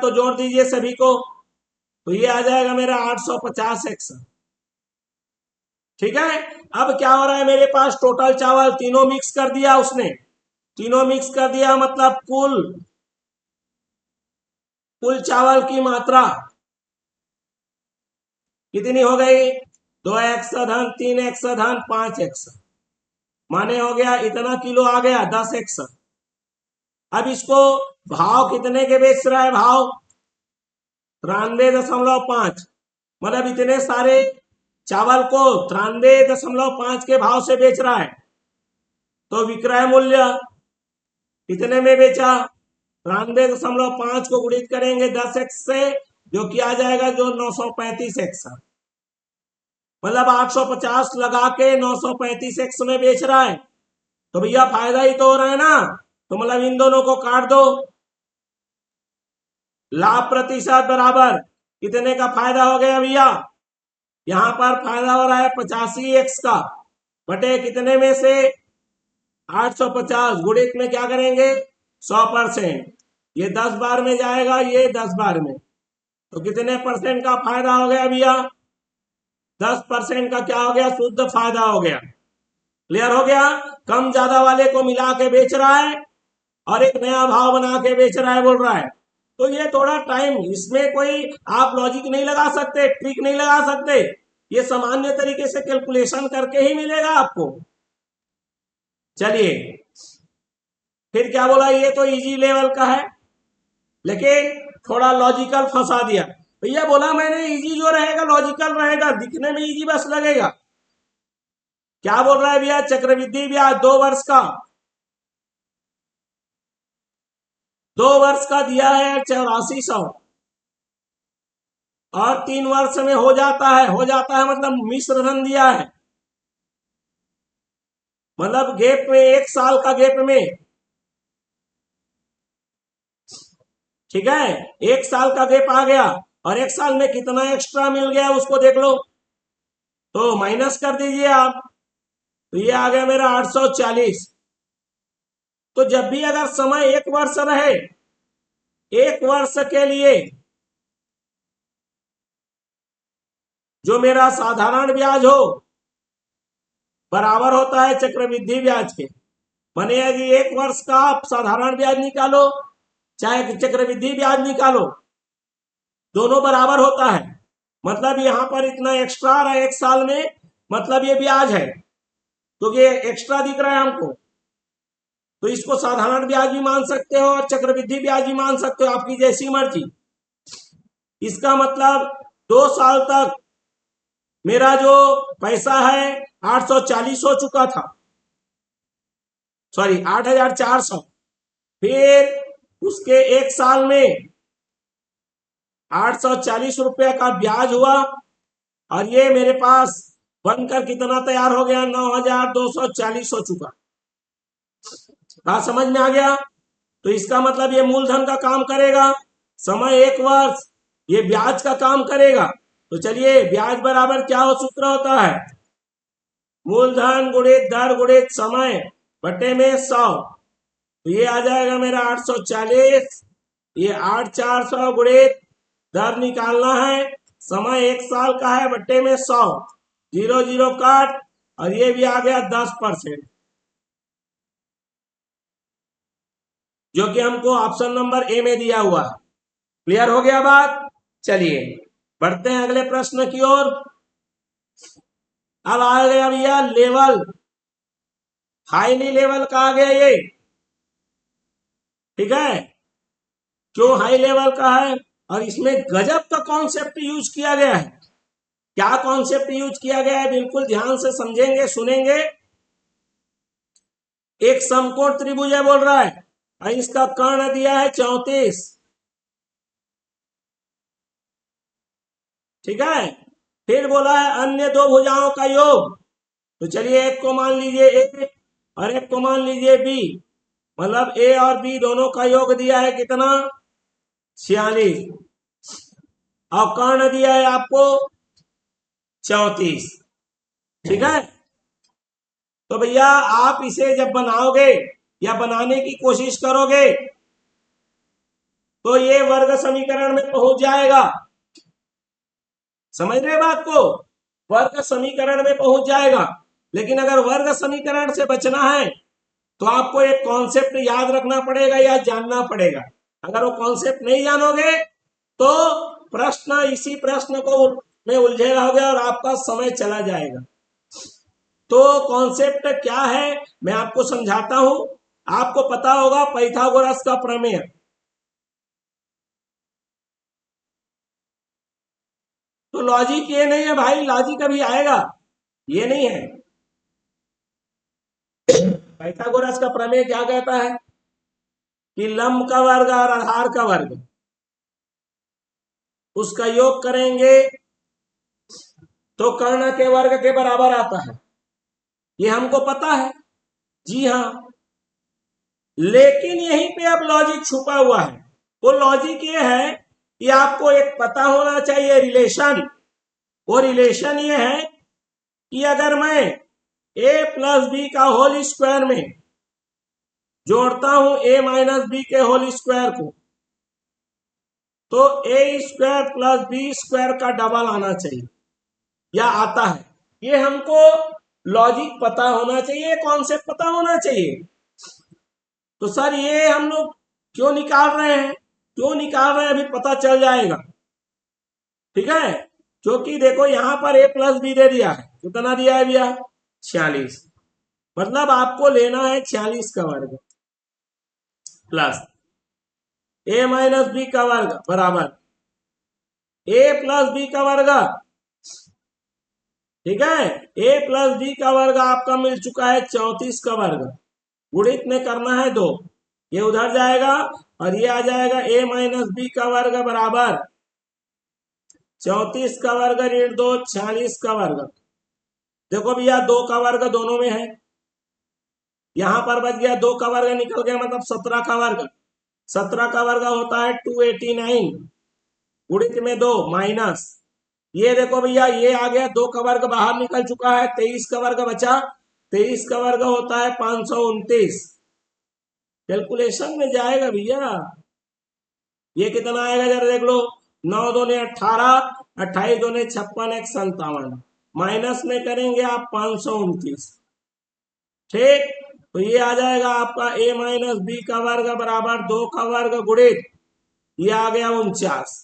तो जोड़ दीजिए सभी को, तो ये आ जाएगा मेरा 850x। ठीक है, अब क्या हो रहा है, मेरे पास टोटल चावल तीनों मिक्स कर दिया उसने, तीनों मिक्स कर दिया, मतलब कुल चावल की मात्रा कितनी हो गई, 2x धन 3x धन 5x, माने हो गया इतना किलो आ गया 10x। अब इसको भाव कितने के बेच रहा है, भाव 93.5, मतलब इतने सारे चावल को 93.5 के भाव से बेच रहा है। तो विक्रय मूल्य कितने में बेचा, 93.5 को गुणित करेंगे 10x से, जो कि आ जाएगा जो 935x, मतलब 850 लगा के 935x में बेच रहा है। तो भैया फायदा ही तो हो रहा है ना, तो मतलब इन दोनों को काट दो, लाभ प्रतिशत बराबर कितने का फायदा हो गया भैया, यहां पर फायदा हो रहा है 85x का, बटे कितने में से 850, गुणित में क्या करेंगे 100%, ये 10 बार में जाएगा, ये 10 बार में, तो कितने परसेंट का फायदा हो गया भैया, 10% का क्या हो गया, शुद्ध फायदा हो गया। क्लियर हो गया, कम ज्यादा वाले को मिला के बेच रहा है और एक नया भाव बना के बेच रहा है, बोल रहा है। तो ये थोड़ा टाइम, इसमें कोई आप लॉजिक नहीं लगा सकते, ट्रिक नहीं लगा सकते, ये सामान्य तरीके से कैलकुलेशन करके ही मिलेगा आपको। चलिए, फिर क्या बोला, ये तो इजी लेवल का है, लेकिन थोड़ा लॉजिकल फंसा दिया। भैया बोला मैंने इजी जो रहेगा लॉजिकल रहेगा, दिखने में इजी बस लगेगा। क्या बोल रहा है भैया, चक्रवृद्धि ब्याज 2 वर्ष का, 2 वर्ष का दिया है 8400, और 3 वर्ष में हो जाता है, मतलब मिश्र धन दिया है, मतलब गैप में, 1 साल का गैप में, ठीक है, 1 साल का गैप आ गया, और 1 साल में कितना एक्स्ट्रा मिल गया उसको देख लो, तो माइनस कर दीजिए आप, तो ये आ गया मेरा 840। तो जब भी अगर समय 1 वर्ष रहे, 1 वर्ष के लिए जो मेरा साधारण ब्याज हो बराबर होता है चक्रवृद्धि ब्याज के, माने कि 1 वर्ष का आप साधारण ब्याज निकालो चाहे चक्रवृद्धि ब्याज निकालो, दोनों बराबर होता है। मतलब यहाँ पर इतना एक्स्ट्रा आ रहा है 1 साल में, मतलब ये ब्याज है, तो ये एक्स्ट्रा दिख रहा है हमको, तो इसको साधारण ब्याज भी मान सकते हो और चक्रवृद्धि ब्याज भी मान सकते हो, आपकी जैसी मर्जी। इसका मतलब 2 साल तक मेरा जो पैसा है 840 हो चुका था, सॉरी 8400, फिर उसके 1 साल में 840 रुपये का ब्याज हुआ, और ये मेरे पास बनकर कितना तैयार हो गया, 9240 हो चुका। बात समझ में आ गया? तो इसका मतलब ये मूलधन का काम करेगा, समय 1 वर्ष, ये ब्याज का काम करेगा। तो चलिए, ब्याज बराबर क्या हो सूत्र होता है, मूलधन गुणित दर गुणित समय बटे में 100। तो ये आ जाएगा मेरा 840, ये 8400 गुणित दर निकालना है, समय 1 साल का है, बट्टे में 100, 0 0 काट, और ये भी आ गया 10%, जो कि हमको ऑप्शन नंबर ए में दिया हुआ है। क्लियर हो गया बात? चलिए बढ़ते हैं अगले प्रश्न की ओर। अब आ गया भैया लेवल, हाईली लेवल का आ गया ये, ठीक है, क्यों हाई लेवल का है, और इसमें गजब का कॉन्सेप्ट यूज किया गया है। क्या कॉन्सेप्ट यूज किया गया है, बिल्कुल ध्यान से समझेंगे, सुनेंगे। एक समकोण त्रिभुज है बोल रहा है, और इसका कर्ण दिया है 34, ठीक है। फिर बोला है अन्य दो भुजाओं का योग, तो चलिए एक को मान लीजिए ए और एक को मान लीजिए बी, मतलब ए और बी दोनों का योग दिया है कितना, 46, और कर्ण दिया है आपको 34, ठीक है। तो भैया आप इसे जब बनाओगे या बनाने की कोशिश करोगे तो ये वर्ग समीकरण में पहुंच जाएगा, समझ रहे बात को, वर्ग समीकरण में पहुंच जाएगा। लेकिन अगर वर्ग समीकरण से बचना है तो आपको एक कॉन्सेप्ट याद रखना पड़ेगा या जानना पड़ेगा। अगर वो कॉन्सेप्ट नहीं जानोगे तो प्रश्न, इसी प्रश्न को में उलझे रहोगे और आपका समय चला जाएगा। तो कॉन्सेप्ट क्या है मैं आपको समझाता हूं, आपको पता होगा पाइथागोरस का प्रमेय, तो लॉजिक ये नहीं है भाई, लॉजिक अभी आएगा, ये नहीं है। पाइथागोरस का प्रमेय क्या कहता है कि लंब का वर्ग और आधार का वर्ग, उसका योग करेंगे तो कर्ण के वर्ग के बराबर आता है, ये हमको पता है, जी हाँ। लेकिन यहीं पे अब लॉजिक छुपा हुआ है। वो लॉजिक ये है कि आपको एक पता होना चाहिए रिलेशन, वो रिलेशन ये है कि अगर मैं a प्लस बी का होल स्क्वायर में जोड़ता हूं a माइनस बी के होल स्क्वायर को, तो a square plus B square का डबल आना चाहिए या आता है। ये हमको लॉजिक पता होना चाहिए, कॉन्सेप्ट पता होना चाहिए। तो सर ये हम लोग क्यों निकाल रहे हैं, अभी पता चल जाएगा। ठीक है, क्योंकि देखो यहां पर a प्लस बी दे दिया है, कितना दिया है भैया 46, मतलब आपको लेना है 46 का वर्ग प्लस a माइनस बी का वर्ग बराबर a प्लस बी का वर्ग। ठीक है, a प्लस बी का वर्ग आपका मिल चुका है 34 का वर्ग, गुणित में करना है 2, ये उधर जाएगा और ये आ जाएगा a माइनस बी का वर्ग बराबर 34 का वर्ग ऋण 2 46 का वर्ग। देखो भैया 2 का वर्ग दोनों में है, यहां पर बच गया 2 का वर्ग निकल गया, मतलब 17 का वर्ग, 17 का वर्ग होता है 289, गुणित में 2 माइनस, ये देखो भैया ये आ गया 2 का वर्ग बाहर निकल चुका है, 23 का वर्ग बचा, 23 का वर्ग होता है 529, कैलकुलेशन में जाएगा भैया। ये कितना आएगा जरा देख लो, 9 दूने 18, 28 दूने 56, 1 57, माइनस में करेंगे आप 529। ठीक, तो ये आ जाएगा आपका a माइनस बी का वर्ग बराबर 2 का वर्ग गुणित ये आ गया 49।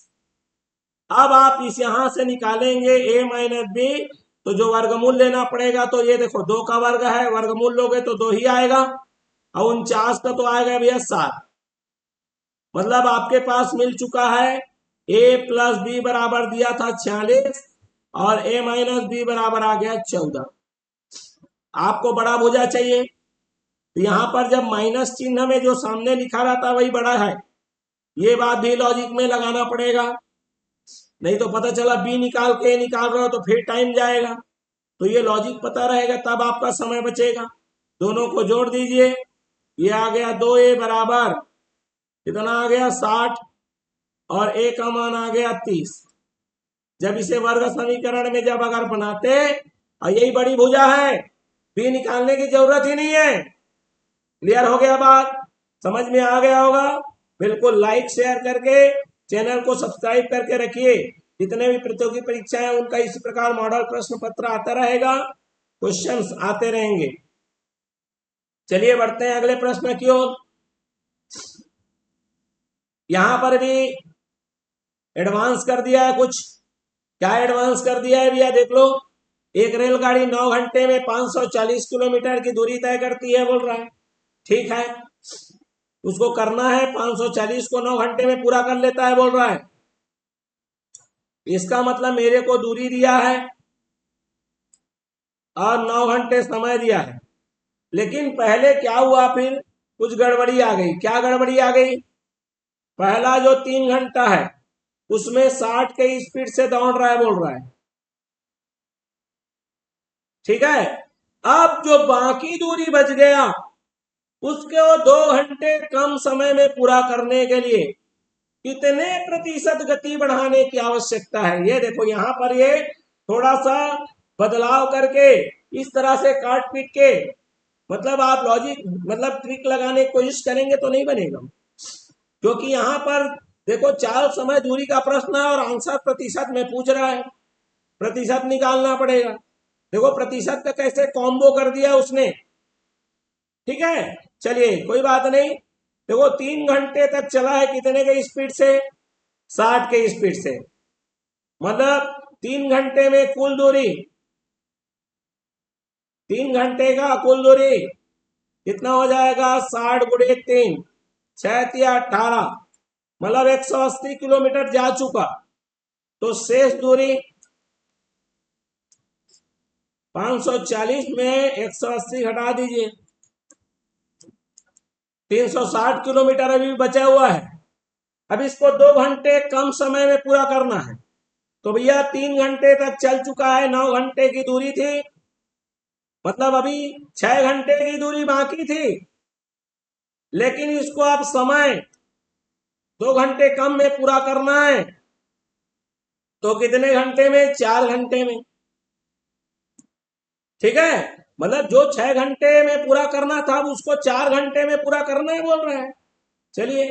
अब आप इस यहां से निकालेंगे a माइनस बी, तो जो वर्गमूल लेना पड़ेगा, तो ये देखो 2 का वर्ग है, वर्गमूल लोगे तो 2 ही आएगा, और 49 का तो आएगा भैया 7, मतलब आपके पास मिल चुका है a प्लस बी बराबर दिया था 46 और a माइनस बी बराबर आ गया 14। आपको बड़ा भुजा चाहिए, तो यहां पर जब माइनस चिन्ह में जो सामने लिखा रहता है वही बड़ा है, ये बात भी लॉजिक में लगाना पड़ेगा, नहीं तो पता चला बी निकाल के निकाल रहे हो तो फिर टाइम जाएगा। तो ये लॉजिक पता रहेगा तब आपका समय बचेगा। दोनों को जोड़ दीजिए, ये आ गया 2a बराबर कितना आ गया 60 और a का मान आ गया 30। जब इसे वर्ग समीकरण में जब अगर बनाते, और यही बड़ी भुजा है, बी निकालने की जरूरत ही नहीं है। क्लियर हो गया बात, समझ में आ गया होगा। बिल्कुल लाइक शेयर करके चैनल को सब्सक्राइब करके रखिए, जितने भी प्रतियोगी परीक्षाएं हैं उनका इसी प्रकार मॉडल प्रश्न पत्र आता रहेगा, क्वेश्चंस आते रहेंगे। चलिए बढ़ते हैं अगले प्रश्न की ओर। यहां पर भी एडवांस कर दिया है कुछ, क्या एडवांस कर दिया है भैया देख लो। एक रेलगाड़ी 9 घंटे में 540 किलोमीटर की दूरी तय करती है बोल रहा है, ठीक है, उसको करना है 540 को 9 घंटे में पूरा कर लेता है बोल रहा है। इसका मतलब मेरे को दूरी दिया है और 9 घंटे समय दिया है, लेकिन पहले क्या हुआ, फिर कुछ गड़बड़ी आ गई। क्या गड़बड़ी आ गई, पहला जो 3 घंटा है उसमें 60 के स्पीड से दौड़ रहा है बोल रहा है, ठीक है। अब जो बाकी दूरी बच गया उसके वो 2 घंटे कम समय में पूरा करने के लिए कितने प्रतिशत गति बढ़ाने की आवश्यकता है। ये देखो यहां पर ये थोड़ा सा बदलाव करके इस तरह से काट पीट के, मतलब आप लॉजिक मतलब ट्रिक लगाने की कोशिश करेंगे तो नहीं बनेगा, क्योंकि यहां पर देखो चाल समय दूरी का प्रश्न है और आंसर प्रतिशत में पूछ रहा है, प्रतिशत निकालना पड़ेगा। देखो प्रतिशत का कैसे कॉम्बो कर दिया उसने, ठीक है। चलिए कोई बात नहीं, देखो 3 घंटे तक चला है कितने के स्पीड से, 60 के स्पीड से, मतलब 3 घंटे में कुल दूरी, 3 घंटे का कुल दूरी कितना हो जाएगा, 60 गुणे 3 6 या 18, मतलब 180 किलोमीटर जा चुका। तो शेष दूरी 540 में 180 घटा दीजिए, 360 किलोमीटर अभी बचा हुआ है। अब इसको 2 घंटे कम समय में पूरा करना है, तो भैया 3 घंटे तक चल चुका है, 9 घंटे की दूरी थी, मतलब अभी 6 घंटे की दूरी बाकी थी, लेकिन इसको आप समय 2 घंटे कम में पूरा करना है, तो कितने घंटे में, 4 घंटे में, ठीक है। मतलब जो 6 घंटे में पूरा करना था उसको 4 घंटे में पूरा करना है बोल रहा है। चलिए,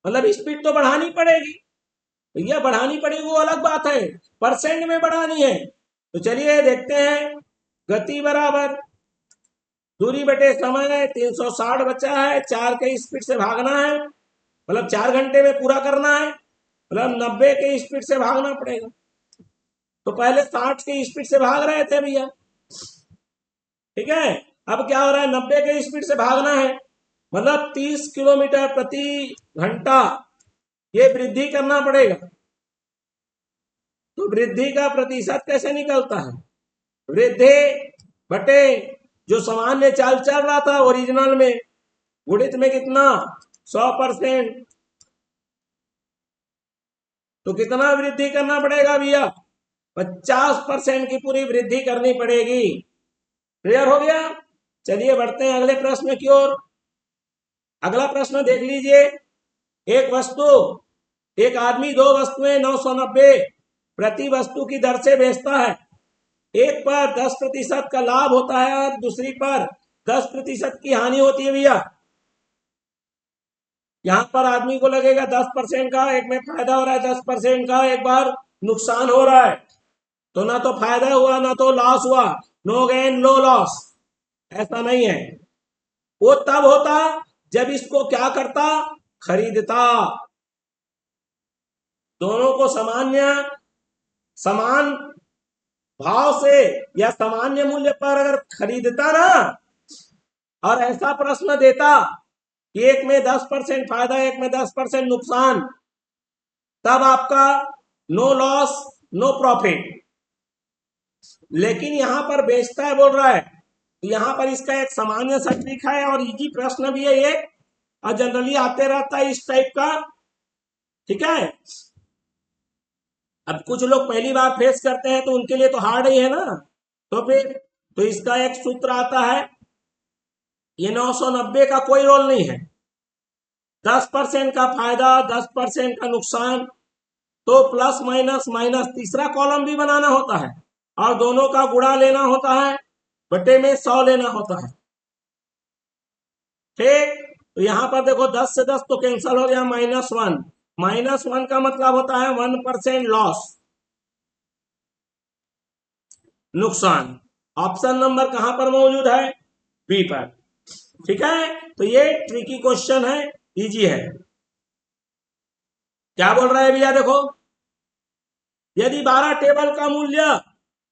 मतलब स्पीड तो बढ़ानी पड़ेगी भैया, बढ़ानी पड़ेगी वो अलग बात है, परसेंट में बढ़ानी है। तो चलिए देखते हैं, गति बराबर दूरी बटे समय 360 बचा है, 4 के स्पीड से भागना है, मतलब 4 घंटे में पूरा करना है, मतलब 90 के स्पीड से भागना पड़ेगा। तो पहले 60 के स्पीड से भाग रहे थे भैया, ठीक है। अब क्या हो रहा है, 90 के स्पीड से भागना है, मतलब 30 किलोमीटर प्रति घंटा ये वृद्धि करना पड़ेगा। तो वृद्धि का प्रतिशत कैसे निकलता है, वृद्धि बटे जो सामान्य चाल चल रहा था ओरिजिनल में, गुणित में कितना 100%। तो कितना वृद्धि करना पड़ेगा भैया, 50% की पूरी वृद्धि करनी पड़ेगी। क्लियर हो गया। चलिए बढ़ते हैं अगले प्रश्न की ओर। अगला प्रश्न देख लीजिए। एक वस्तु, एक आदमी 2 वस्तुएं 990 प्रति वस्तु की दर से बेचता है। एक पर 10% का लाभ होता है और दूसरी पर 10% की हानि होती है भैया। यहां पर आदमी को लगेगा 10% का, एक में फायदा हो रहा है 10% का, एक बार नुकसान हो रहा है। तो ना तो फायदा हुआ ना तो लॉस हुआ, नो गेन नो लॉस, ऐसा नहीं है। वो तब होता जब इसको क्या करता, खरीदता। दोनों को समान भाव से या सामान्य मूल्य पर अगर खरीदता ना, और ऐसा प्रश्न देता कि एक में 10% फायदा एक में 10% नुकसान, तब आपका नो लॉस नो प्रॉफिट। लेकिन यहां पर बेचता है बोल रहा है, तो यहां पर इसका एक सामान्य सा ट्रिक है और इजी प्रश्न भी है ये, और जनरली आते रहता है इस टाइप का, ठीक है। अब कुछ लोग पहली बार फेस करते हैं तो उनके लिए तो हार्ड ही है ना। तो फिर तो इसका एक सूत्र आता है, ये 990 का कोई रोल नहीं है, 10% का फायदा 10% का नुकसान, तो प्लस माइनस माइनस तीसरा कॉलम भी बनाना होता है और दोनों का गुणा लेना होता है, बटे में 100 लेना होता है, ठीक। तो यहां पर देखो 10 से 10 तो कैंसिल हो गया, -1, -1 का मतलब होता है 1% लॉस, नुकसान। ऑप्शन नंबर कहां पर मौजूद है, बी पर, ठीक है। तो ये ट्रिकी क्वेश्चन है, इजी है। क्या बोल रहा है भैया, देखो यदि 12 टेबल का मूल्य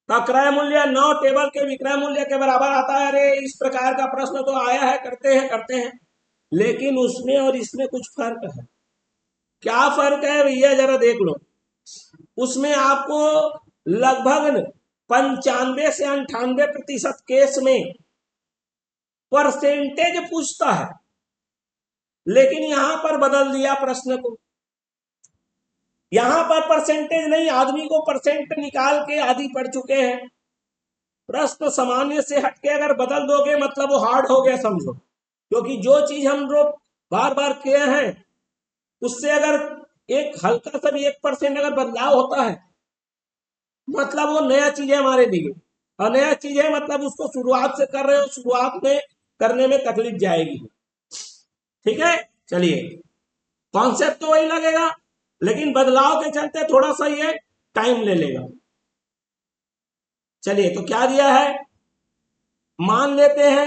का क्रय मूल्य 9 टेबल के विक्रय मूल्य के बराबर आता है। अरे इस प्रकार का प्रश्न तो आया है, करते हैं, लेकिन उसमें और इसमें कुछ फर्क है। क्या फर्क है भैया, जरा देख लो। उसमें आपको लगभग 95 से 98% केस में परसेंटेज पूछता है, लेकिन यहां पर बदल दिया प्रश्न को। यहां पर परसेंटेज नहीं, आदमी को परसेंट निकाल के आदि पढ़ चुके हैं। प्रश्न सामान्य से हटके अगर बदल दोगे मतलब वो हार्ड हो गया समझो, क्योंकि जो चीज हम लोग बार बार किए हैं उससे अगर एक हल्का सा भी 1% अगर बदलाव होता है मतलब वो नया चीज है हमारे लिए, और नया चीज है मतलब उसको शुरुआत से कर रहे हो, शुरुआत में करने में तकलीफ जाएगी, ठीक है। चलिए कॉन्सेप्ट तो वही लगेगा, लेकिन बदलाव के चलते थोड़ा सा ये टाइम ले लेगा। चलिए तो क्या दिया है, मान लेते हैं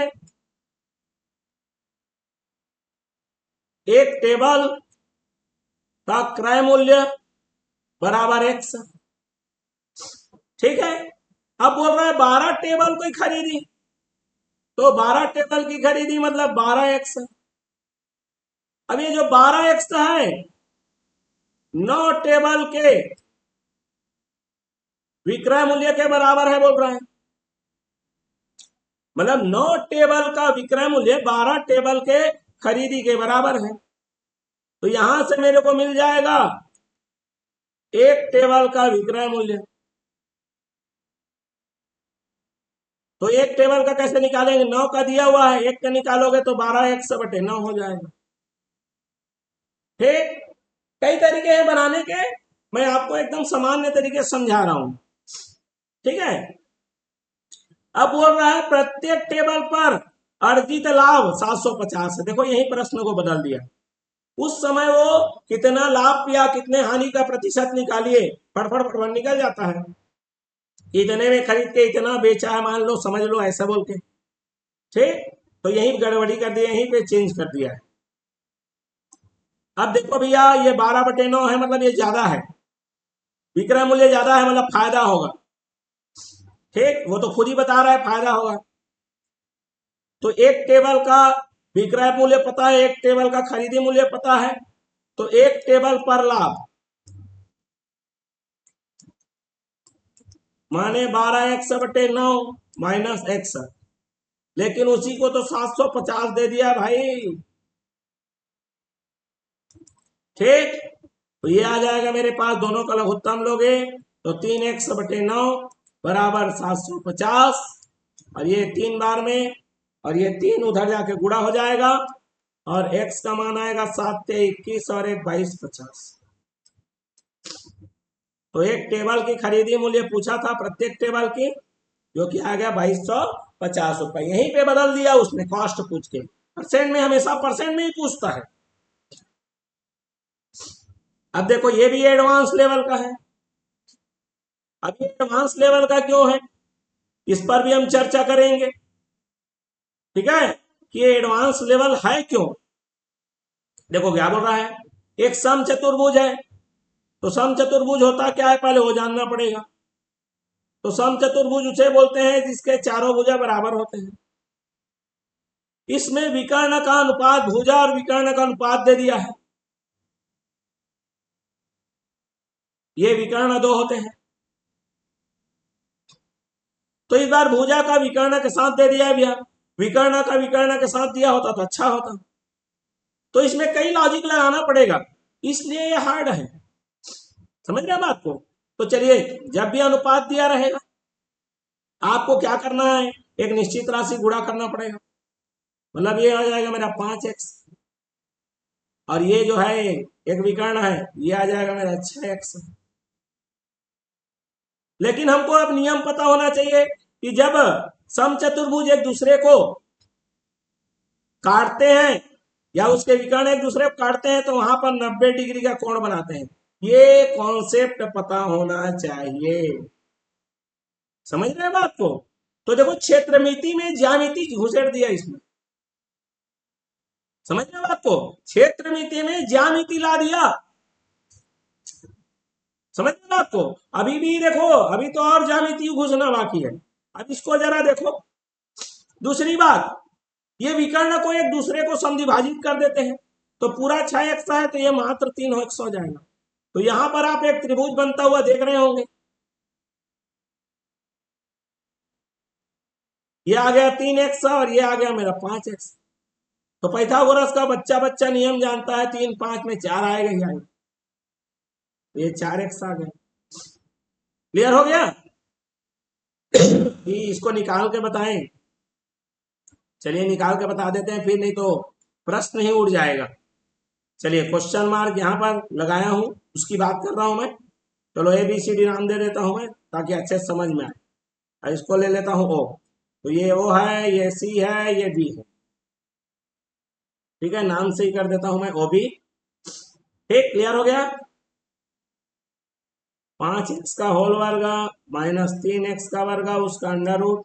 एक टेबल का क्रय मूल्य बराबर x, ठीक है। अब बोल रहा है 12 टेबल कोई खरीदी, तो 12 टेबल की खरीदी मतलब 12x। अब ये जो 12x है 9 टेबल के विक्रय मूल्य के बराबर है बोल रहा है, मतलब 9 टेबल का विक्रय मूल्य 12 टेबल के खरीदी के बराबर है। तो यहां से मेरे को मिल जाएगा एक टेबल का विक्रय मूल्य। तो एक टेबल का कैसे निकालेंगे, 9 का दिया हुआ है, एक का निकालोगे तो 12x/9 हो जाएगा, ठीक। कई तरीके हैं बनाने के, मैं आपको एकदम सामान्य तरीके से समझा रहा हूं, ठीक है। अब बोल रहा है प्रत्येक टेबल पर अर्जित लाभ 750 है। देखो यही प्रश्न को बदल दिया, उस समय वो कितना लाभ या कितने हानि का प्रतिशत निकालिए, फटफट निकल जाता है। इतने में खरीद के इतना बेचा है मान लो, समझ लो ऐसा बोल के, ठीक, तो यही गड़बड़ी कर दिया, यहीं पे चेंज कर दिया है। अब देखो भैया ये 12/9 है, मतलब ये ज्यादा है, विक्रय मूल्य ज्यादा है, मतलब फायदा होगा। ठीक, वो तो खुद ही बता रहा है फायदा होगा। तो एक टेबल का विक्रय मूल्य पता है, एक टेबल का खरीदी मूल्य पता है, तो एक टेबल पर लाभ माने 12x/9 माइनस एक्स, लेकिन उसी को तो 750 दे दिया भाई। ठीक, तो ये आ जाएगा मेरे पास, दोनों का लघुत्तम लोगे तो 3x/9 बराबर 750, और ये 3 बार में, और ये 3 उधर जाके गुणा हो जाएगा, और x का मान आएगा 7×3=21 और 1/2250। तो एक टेबल की खरीदी मूल्य पूछा था, प्रत्येक टेबल की, जो कि आ गया 2250 रुपए। यहीं पे बदल दिया उसने कॉस्ट पूछ के, परसेंट में हमेशा परसेंट में ही पूछता है। अब देखो ये भी एडवांस लेवल का है। अब ये एडवांस लेवल का क्यों है, इस पर भी हम चर्चा करेंगे। ठीक है, कि ये एडवांस लेवल है क्यों। देखो क्या बोल रहा है, एक सम चतुर्भुज है, तो सम चतुर्भुज होता क्या है पहले वो जानना पड़ेगा। तो सम चतुर्भुज उसे बोलते हैं जिसके चारों भुजा बराबर होते हैं। इसमें विकर्ण का अनुपात, भुजा और विकर्ण का अनुपात दे दिया है, ये विकर्ण 2 होते हैं। तो इस बार भुजा का विकर्ण के साथ दे दिया है भैया, विकर्ण का विकर्ण के साथ दिया होता तो अच्छा होता। तो इसमें कई लॉजिक लगाना पड़ेगा, इसलिए ये हार्ड है। समझ गया बात को। तो चलिए, जब भी अनुपात दिया रहेगा आपको क्या करना है, एक निश्चित राशि गुणा करना पड़ेगा। मतलब ये आ जाएगा मेरा 5x, और ये जो है एक विकर्ण है, ये आ जाएगा मेरा 6x। लेकिन हमको अब नियम पता होना चाहिए कि जब समचतुर्भुज एक दूसरे को काटते हैं, या उसके विकर्ण एक दूसरे को काटते हैं, तो वहां पर 90 डिग्री का कोण बनाते हैं। ये कॉन्सेप्ट पता होना चाहिए। समझ रहे हैं बात को। तो देखो क्षेत्रमिति में ज्यामिति घुसेड़ दिया इसमें। समझ रहे हैं बात को, क्षेत्रमिति में ज्यामिति ला दिया। समझ रहे बात को। अभी भी देखो, अभी तो और ज्यामिति घुसना बाकी है। अब इसको जरा देखो। दूसरी बात, ये विकर्ण को एक दूसरे को समद्विभाजित कर देते हैं, तो पूरा 6x है, तो ये मात्र 3x हो जाएगा। तो यहां पर आप एक त्रिभुज बनता हुआ देख रहे होंगे। ये आ गया 3x और ये आ गया मेरा 5x। तो पाइथागोरस का बच्चा बच्चा नियम जानता है, 3 5 में 4 आएगा ही आएगा। तो ये 4x आ गया। क्लियर हो गया। इसको निकाल के बताएं। चलिए निकाल के बता देते हैं, फिर नहीं तो प्रश्न ही उड़ जाएगा। चलिए क्वेश्चन मार्क यहां पर लगाया हूं, उसकी बात कर रहा हूं मैं। चलो ABCD नाम दे देता हूं मैं, ताकि अच्छे से समझ में आए। इसको ले लेता हूं O, तो ये O है, ये C है, ये B है। ठीक है, नाम से ही कर देता हूं मैं OB। ठीक, क्लियर हो गया। 5x का होल वर्ग माइनस 3x का वर्ग उसका अंडर रूट,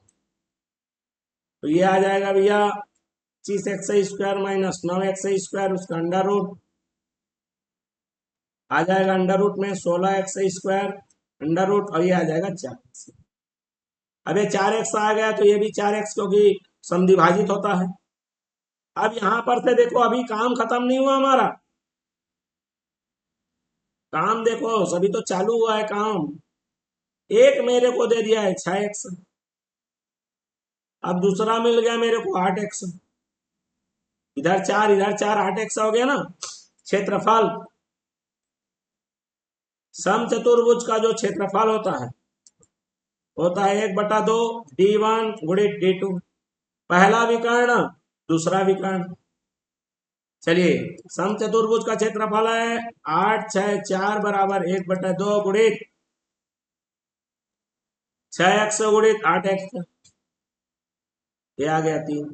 तो ये आ जाएगा भैया 25x² माइनस 9x² उसका अंडर रूट, आ जाएगा अंडर रूट में 16x² अंडर रूट, और ये आ जाएगा 4x। अब ये 4x आ गया, तो ये भी 4x क्योंकि समद्विभाजित होता है। अब यहां पर से देखो, अभी काम खत्म नहीं हुआ हमारा, काम देखो सभी तो चालू हुआ है काम। एक मेरे को दे दिया है 6x, अब दूसरा मिल गया मेरे को 8x, इधर 4 इधर 4, 8x हो गया ना। क्षेत्रफल, समचतुर्भुज का जो क्षेत्रफल होता है 1/2 d1 गुणित d2, पहला विकर्ण दूसरा विकर्ण। चलिए, समचतुर्भुज का क्षेत्रफल है 8 6 4 बराबर 1/2 गुणित 6x गुणित 8x, ये आ गया 3।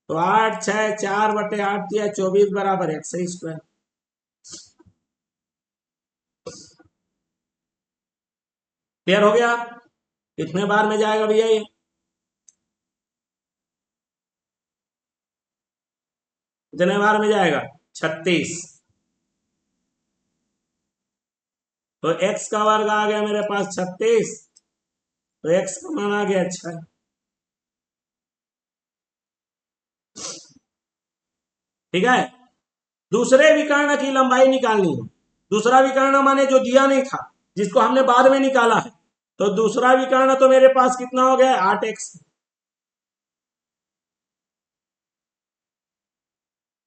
तो 8 6 4/8 दिया 24 बराबर x²। क्लियर हो गया। कितने बार में जाएगा भैया ये, कितने बार में जाएगा? 36। तो x का वर्ग आ गया मेरे पास 36, तो x का मान आ गया 6। ठीक है, दूसरे विकर्ण की लंबाई निकालनी है। दूसरा विकर्ण माने जो दिया नहीं था, जिसको हमने बाद में निकाला है। तो दूसरा विकर्ण तो मेरे पास कितना हो गया? 8x।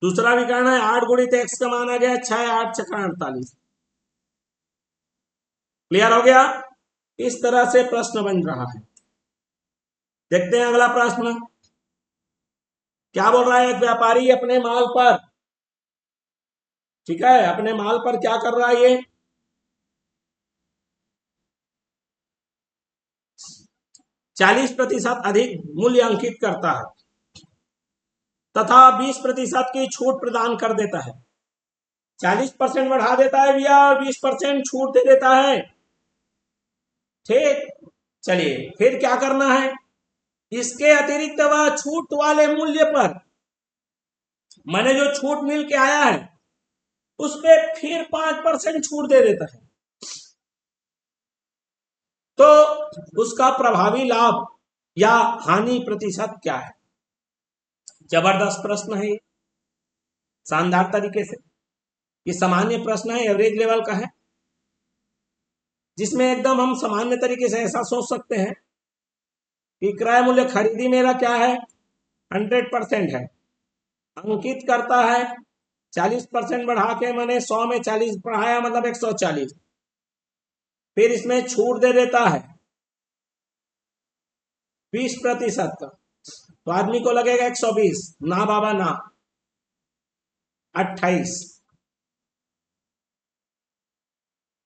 दूसरा विकर्ण है 8 गुणित x का मान आ गया 6, 8 6 48। क्लियर हो गया? इस तरह से प्रश्न बन रहा है। देखते हैं अगला प्रश्न क्या बोल रहा है। एक व्यापारी अपने माल पर, ठीक है, अपने माल पर क्या कर रहा है? ये 40% अधिक मूल्य अंकित करता है तथा 20% की छूट प्रदान कर देता है। 40% बढ़ा देता है भैया और 20% छूट दे देता है। ठीक, चलिए फिर क्या करना है? इसके अतिरिक्त वह छूट वाले मूल्य पर, मैंने जो छूट मिल के आया है उस पे फिर 5% छूट दे देता है। तो उसका प्रभावी लाभ या हानि प्रतिशत क्या है? जबरदस्त प्रश्न है ये, शानदार तरीके से। ये सामान्य प्रश्न है, एवरेज लेवल का है, जिसमें एकदम हम सामान्य तरीके से ऐसा सोच सकते हैं कि क्रय मूल्य खरीदी मेरा क्या है? 100% है, अंकित करता है 40% बढ़ा के, मैंने 100 में 40 बढ़ाया मतलब 140, फिर इसमें छूट दे देता है 20% का, तो आदमी को लगेगा 120। ना बाबा ना, 28।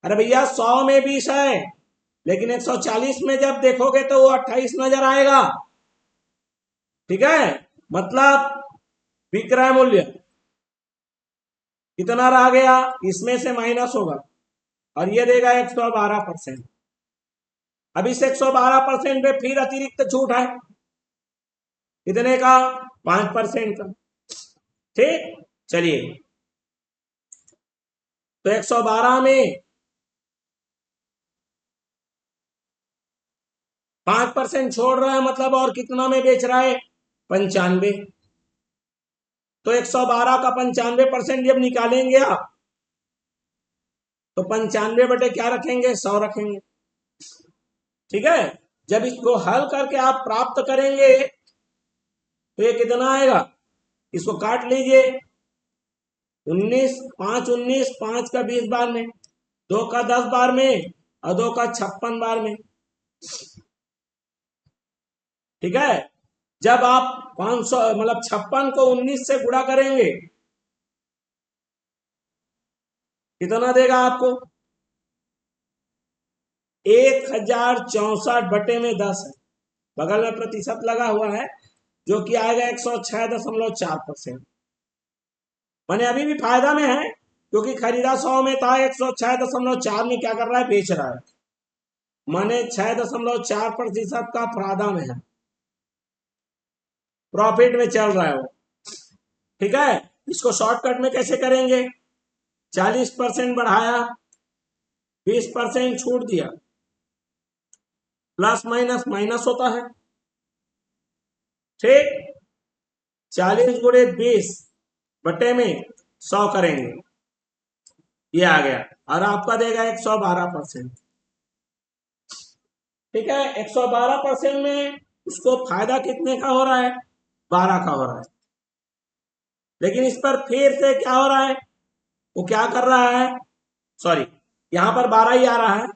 अरे भैया 100 में 20 है, लेकिन 140 में जब देखोगे तो वो 28 नजर आएगा। ठीक है, मतलब विक्रय मूल्य कितना रह गया? इसमें से माइनस होगा और ये देगा 112%। अब इस 112% पे फिर अतिरिक्त छूट है, कितने का? 5% का। ठीक, चलिए, तो 112 में 5% छोड़ रहा है, मतलब और कितना में बेच रहा है? 95। तो 112 का 95% जब निकालेंगे आप, तो 95 बटे क्या रखेंगे? 100 रखेंगे। ठीक है, जब इसको हल करके आप प्राप्त करेंगे तो ये कितना आएगा? इसको काट लीजिए, 19 5 19, 5 का 20 बार में, 2 का 10 बार में और 2 का 56 बार में। ठीक है, जब आप 500 मतलब 56 को 19 से गुणा करेंगे, कितना देगा आपको? 1064 बटे में 10 है, बगल में प्रतिशत लगा हुआ है, जो कि आएगा 106.4%। मैंने अभी भी फायदा में है, क्योंकि खरीदा 100 में था, 106.4 में क्या कर रहा है? बेच रहा है, माने 6.4% का फायदा में है, प्रॉफिट में चल रहा है वो। ठीक है, इसको शॉर्टकट में कैसे करेंगे? 40% बढ़ाया, 20% छूट दिया, प्लस माइनस माइनस होता है। ठीक, 40 गुणे 20 बटे में 100 करेंगे, ये आ गया, और आपका देगा 112%। ठीक है, 112% में उसको फायदा कितने का हो रहा है? 12 का हो रहा है। लेकिन इस पर फिर से क्या हो रहा है? वो क्या कर रहा है? सॉरी, यहां पर 12 ही आ रहा है,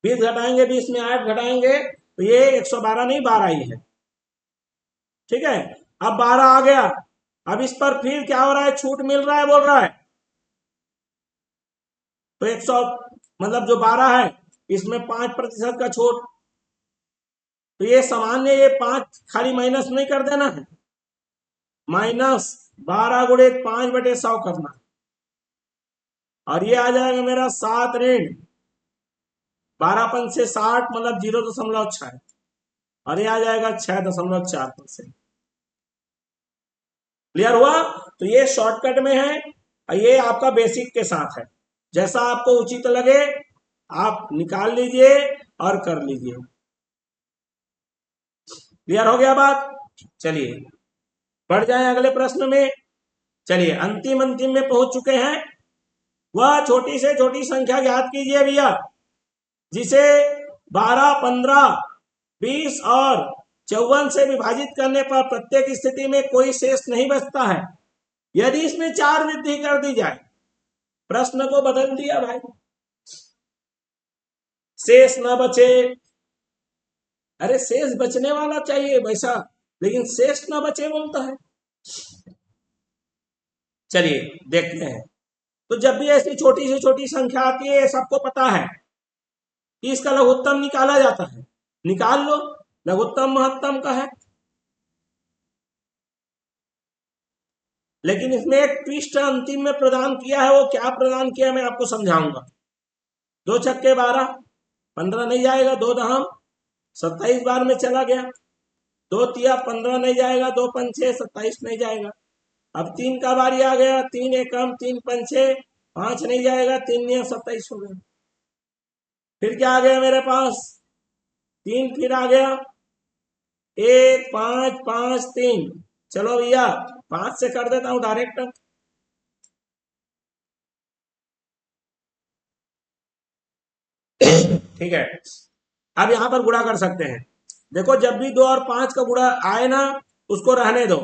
20 घटाएंगे, 20 में 8 घटाएंगे, तो ये 112 नहीं 12 ही है। ठीक है, अब 12 आ गया, अब इस पर फिर क्या हो रहा है? छूट मिल रहा है, बोल रहा है, तो 100 मतलब जो 12 है इसमें 5% का छूट, तो ये सामान्य, ये 5 खाली माइनस नहीं कर देना है, माइनस 12 गुणे 5 बटे 100 करना, और ये आ जाएगा मेरा 7 ऋण 12 से 60 मतलब 0.6, और ये आ जाएगा 6.4%। क्लियर हुआ? तो ये शॉर्टकट में है और ये आपका बेसिक के साथ है। जैसा आपको उचित लगे आप निकाल लीजिए और कर लीजिए। क्लियर हो गया बात? चलिए बढ़ जाए अगले प्रश्न में। चलिए अंतिम अंतिम में पहुंच चुके हैं। वह छोटी से छोटी संख्या ज्ञात कीजिए भैया जिसे 12, 15, 20 और 54 से विभाजित करने पर प्रत्येक स्थिति में कोई शेष नहीं बचता है यदि इसमें 4 वृद्धि कर दी जाए। प्रश्न को बदल दिया भाई, शेष न बचे। अरे शेष बचने वाला चाहिए वैसा, लेकिन शेष न बचे बोलता है। चलिए देखते हैं। तो जब भी ऐसी छोटी से छोटी संख्या आती है सबको पता है कि इसका लघुत्तम निकाला जाता है। निकाल लो, लघुत्तम महत्तम का है। लेकिन इसमें एक ट्विस्ट अंतिम में प्रदान किया है। वो क्या प्रदान किया मैं आपको समझाऊंगा। 2 छक्के 12, 15 नहीं जाएगा। 2 दहम 27 बार में चला गया। 2 तिया 15 नहीं जाएगा। 2 पंचे 27 नहीं जाएगा। अब 3 का बारी आ गया। 3 एकम 3 पंचे 5 नहीं जाएगा। 3 नियम 27 हो गया। फिर क्या आ गया मेरे पास? 3 फिर आ गया। 1 5 5 3। चलो भैया 5 से कर देता हूं डायरेक्ट। ठीक है, अब यहां पर गुणा कर सकते हैं। देखो जब भी 2 और 5 का गुणा आए ना उसको रहने दो।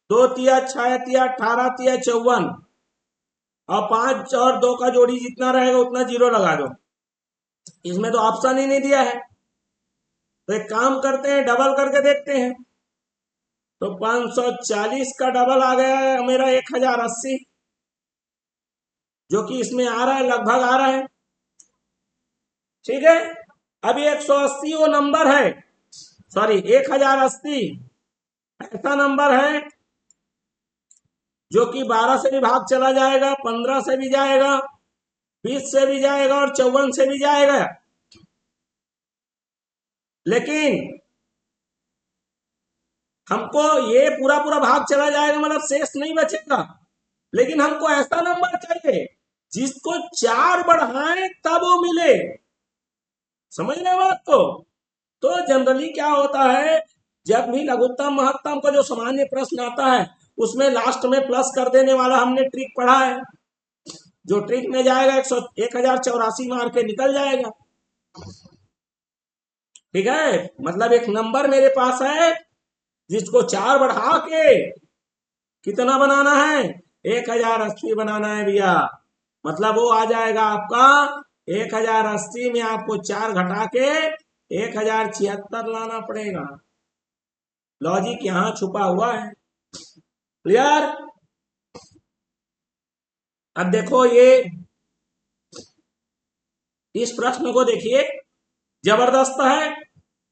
2 तिया 6 तिया 18 तिया 54 और 5 और 2 का जोड़ी जितना रहेगा उतना 0 लगा दो। इसमें तो ऑप्शन ही नहीं दिया है। तो एक काम करते हैं, डबल करके देखते हैं। तो 540 का डबल आ गया है मेरा 1080, जो कि इसमें आ रहा है, लगभग आ रहा है। ठीक है, अभी 180 वो नंबर है, सॉरी 1080 ऐसा नंबर है जो कि 12 से भी भाग चला जाएगा, 15 से भी जाएगा, 20 से भी जाएगा और 54 से भी जाएगा। लेकिन हमको ये पूरा पूरा भाग चला जाएगा, मतलब शेष नहीं बचेगा। लेकिन हमको ऐसा नंबर चाहिए जिसको 4 बढ़ाएं तब वो मिले। समझ रहे बात को? तो जनरली क्या होता है, जब भी लघुत्तम महत्तम का जो सामान्य प्रश्न आता है उसमें लास्ट में प्लस कर देने वाला हमने ट्रिक पढ़ा है। जो ट्रिक में जाएगा 1084 मार के निकल जाएगा। ठीक है, मतलब एक नंबर मेरे पास है जिसको 4 बढ़ा के कितना बनाना है, 1080 बनाना है भैया। मतलब वो आ जाएगा आपका 1080 में आपको 4 घटा के 1076 लाना पड़ेगा। लॉजिक यहां छुपा हुआ है। क्लियर? अब देखो ये इस प्रश्न को देखिए, जबरदस्त है।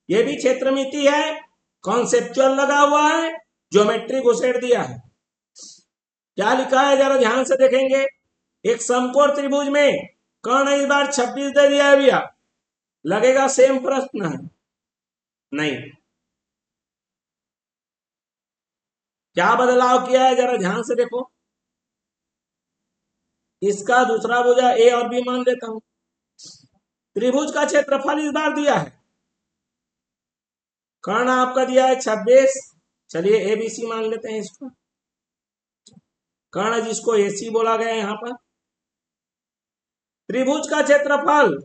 ये भी क्षेत्रमिति है, कॉन्सेप्चुअल लगा हुआ है, ज्योमेट्री घुसेड़ दिया है। क्या लिखा है जरा ध्यान से देखेंगे। एक समकोण त्रिभुज में कर्ण इस बार 26 दे दिया है भैया। लगेगा सेम प्रश्न है, नहीं। क्या बदलाव किया है जरा ध्यान से देखो। इसका दूसरा भुजा ए और बी मान लेता हूं। त्रिभुज का क्षेत्रफल इस बार दिया है, कर्ण आपका दिया है 26। चलिए एबीसी मान लेते हैं इसको। कर्ण जिसको एसी बोला गया है यहां पर। त्रिभुज का क्षेत्रफल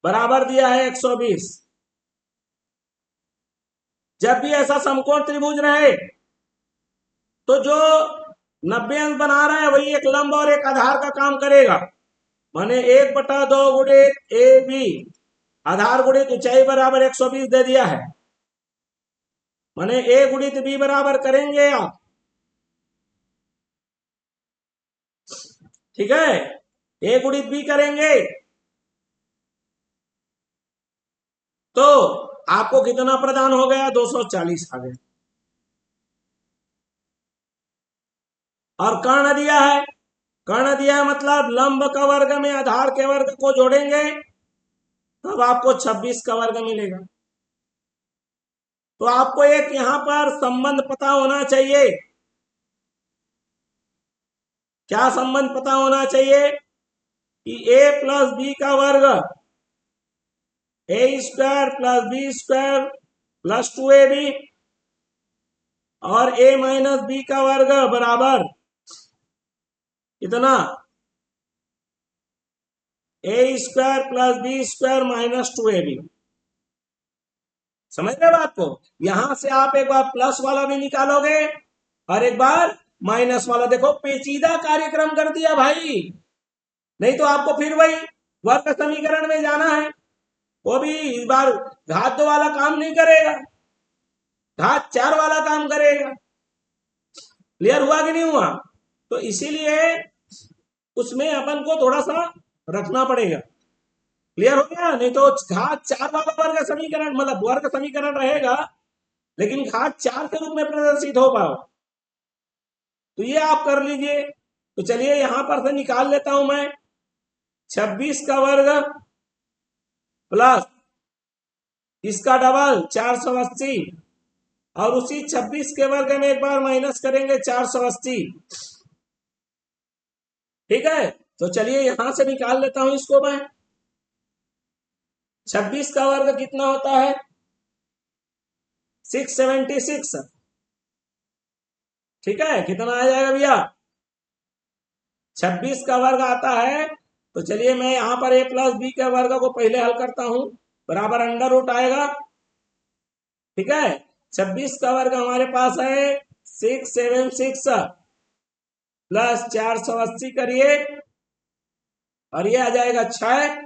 बराबर दिया है 120। जब भी ऐसा समकोण त्रिभुज रहे तो जो 90 अंश बना रहा है वही एक लंब और एक आधार का काम करेगा। माने 1/2 गुणित ए बी, आधार गुणित ऊंचाई बराबर 120 दे दिया है। माने ए गुणित बी बराबर करेंगे आप, ठीक है, ए गुणित बी करेंगे तो आपको कितना प्रदान हो गया, 240 आ गया। और कर्ण दिया है, कर्ण दिया है मतलब लंब का वर्ग में आधार के वर्ग को जोड़ेंगे तब आपको 26 का वर्ग मिलेगा। तो आपको एक यहां पर संबंध पता होना चाहिए। क्या संबंध पता होना चाहिए कि a प्लस बी का वर्ग A square plus B square plus 2ab और a माइनस बी का वर्ग बराबर कितना A square plus B square minus 2ab। समझ रहे बात को? यहां से आप एक बार प्लस वाला भी निकालोगे और एक बार माइनस वाला। देखो पेचीदा कार्यक्रम कर दिया भाई, नहीं तो आपको फिर वही वर्ग समीकरण में जाना है, वो भी इस बार घात 2 वाला काम नहीं करेगा, घात 4 वाला काम करेगा। क्लियर हुआ कि नहीं हुआ? तो इसीलिए उसमें अपन को थोड़ा सा रखना पड़ेगा। क्लियर हो गया? नहीं तो घात 4 वाला वर्ग समीकरण मतलब वर्ग समीकरण रहेगा लेकिन घात 4 के रूप में प्रदर्शित हो पाओ। तो ये आप कर लीजिए। तो चलिए यहां पर से निकाल लेता हूं मैं 26 का वर्ग प्लस इसका डबल 480 और उसी 26 के वर्ग में एक बार माइनस करेंगे 480। ठीक है, तो चलिए यहां से निकाल लेता हूं इसको मैं। 26 का वर्ग कितना होता है 676। ठीक है, कितना आ जाएगा भैया 26 का वर्ग आता है। तो चलिए मैं यहां पर a प्लस बी के वर्ग को पहले हल करता हूं, बराबर अंडर रूट आएगा। ठीक है, 26 का वर्ग हमारे पास है 676 प्लस 480 करिए और ये आ जाएगा 6,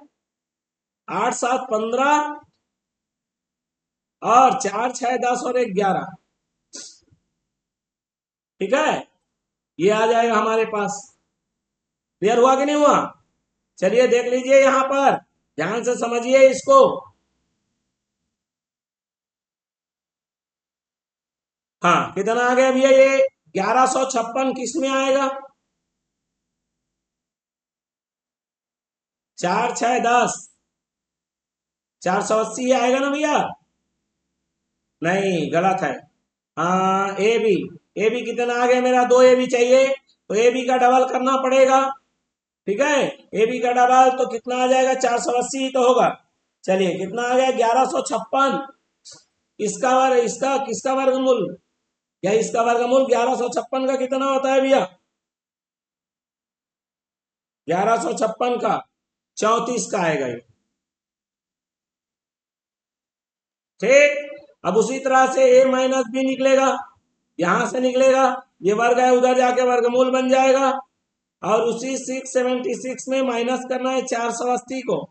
8 7 15 और 4 6 10 और 1 11। ठीक है, ये आ जाएगा हमारे पास। क्लियर हुआ कि नहीं हुआ? चलिए देख लीजिए यहां पर, ध्यान से समझिए इसको। हाँ, कितना आ गया भैया ये 1156 किस में आएगा 4 6 10 480 आएगा ना भैया? नहीं, गलत है। हाँ, ए बी कितना आ गया मेरा 2ab चाहिए तो ए बी का डबल करना पड़ेगा। ठीक है, ए बी का डबल तो कितना आ जाएगा 480 तो होगा। चलिए कितना आ गया 1156। इसका वर्ग इसका किसका वर्गमूल या इसका वर्गमूल 1156 का कितना होता है भैया 1156 का 34 का आएगा ये। ठीक, अब उसी तरह से a माइनस बी निकलेगा, यहां से निकलेगा, ये वर्ग है उधर जाके वर्गमूल बन जाएगा और उसी 676 में माइनस करना है 480 को।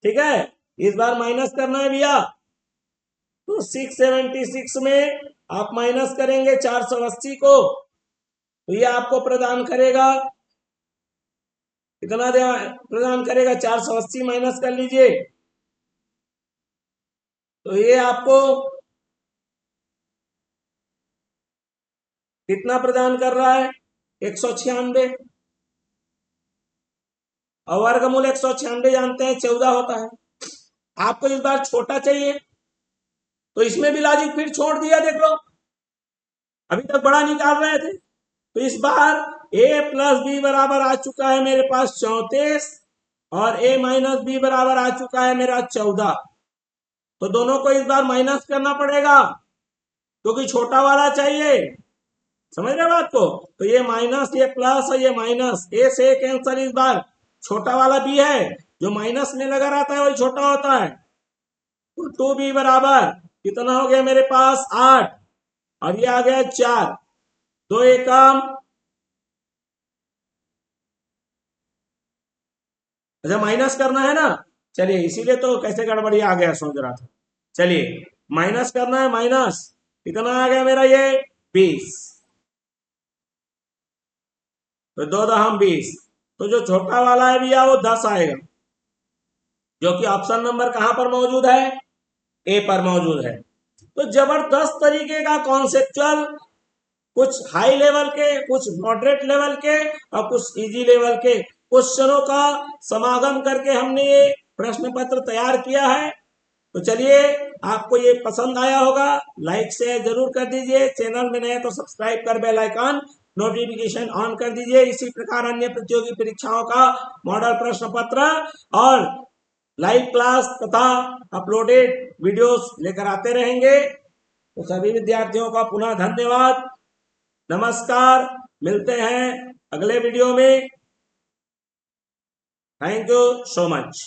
ठीक है, इस बार माइनस करना है भैया तो 676 में आप माइनस करेंगे 480 को तो ये आपको प्रदान करेगा कितना प्रदान करेगा 480 माइनस कर लीजिए तो ये आपको कितना प्रदान कर रहा है 196 और वर्गमूल 196 जानते हैं 14 होता है। आपको इस बार छोटा चाहिए तो इसमें भी लॉजिक फिर छोड़ दिया। देख लो अभी तक बड़ा निकाल रहे थे तो इस बार a प्लस बी बराबर आ चुका है मेरे पास 34 और a माइनस बी बराबर आ चुका है मेरा 14। तो दोनों को इस बार माइनस करना पड़ेगा क्योंकि छोटा वाला चाहिए। समझ रहे बात को? तो ये माइनस ये प्लस और ये माइनस ए से कैंसर। इस बार छोटा वाला बी है जो माइनस में लगा रहता है वही छोटा होता है। तो 2b बराबर कितना हो गया मेरे पास 8 और ये आ गया 4 2 एकम। अच्छा माइनस करना है ना, चलिए इसीलिए तो कैसे गड़बड़ी आ गया सोच रहा था। चलिए माइनस करना है, माइनस कितना आ गया मेरा ये 20 तो 2 दहम 20। तो जो छोटा वाला है भैया वो 10 आएगा जो कि ऑप्शन नंबर कहां पर मौजूद है ए पर मौजूद है। तो जबरदस्त तरीके का कॉन्सेप्चुअल, कुछ हाई लेवल के, कुछ मॉडरेट लेवल के और कुछ इजी लेवल के क्वेश्चनों का समागम करके हमने ये प्रश्न पत्र तैयार किया है। तो चलिए, आपको ये पसंद आया होगा, लाइक शेयर जरूर कर दीजिए, चैनल में नए तो सब्सक्राइब कर बेल आइकन नोटिफिकेशन ऑन कर दीजिए। इसी प्रकार अन्य प्रतियोगी परीक्षाओं का मॉडल प्रश्न पत्र और लाइव क्लास तथा अपलोडेड वीडियोस लेकर आते रहेंगे। तो सभी विद्यार्थियों का पुनः धन्यवाद, नमस्कार, मिलते हैं अगले वीडियो में। Thank you so much.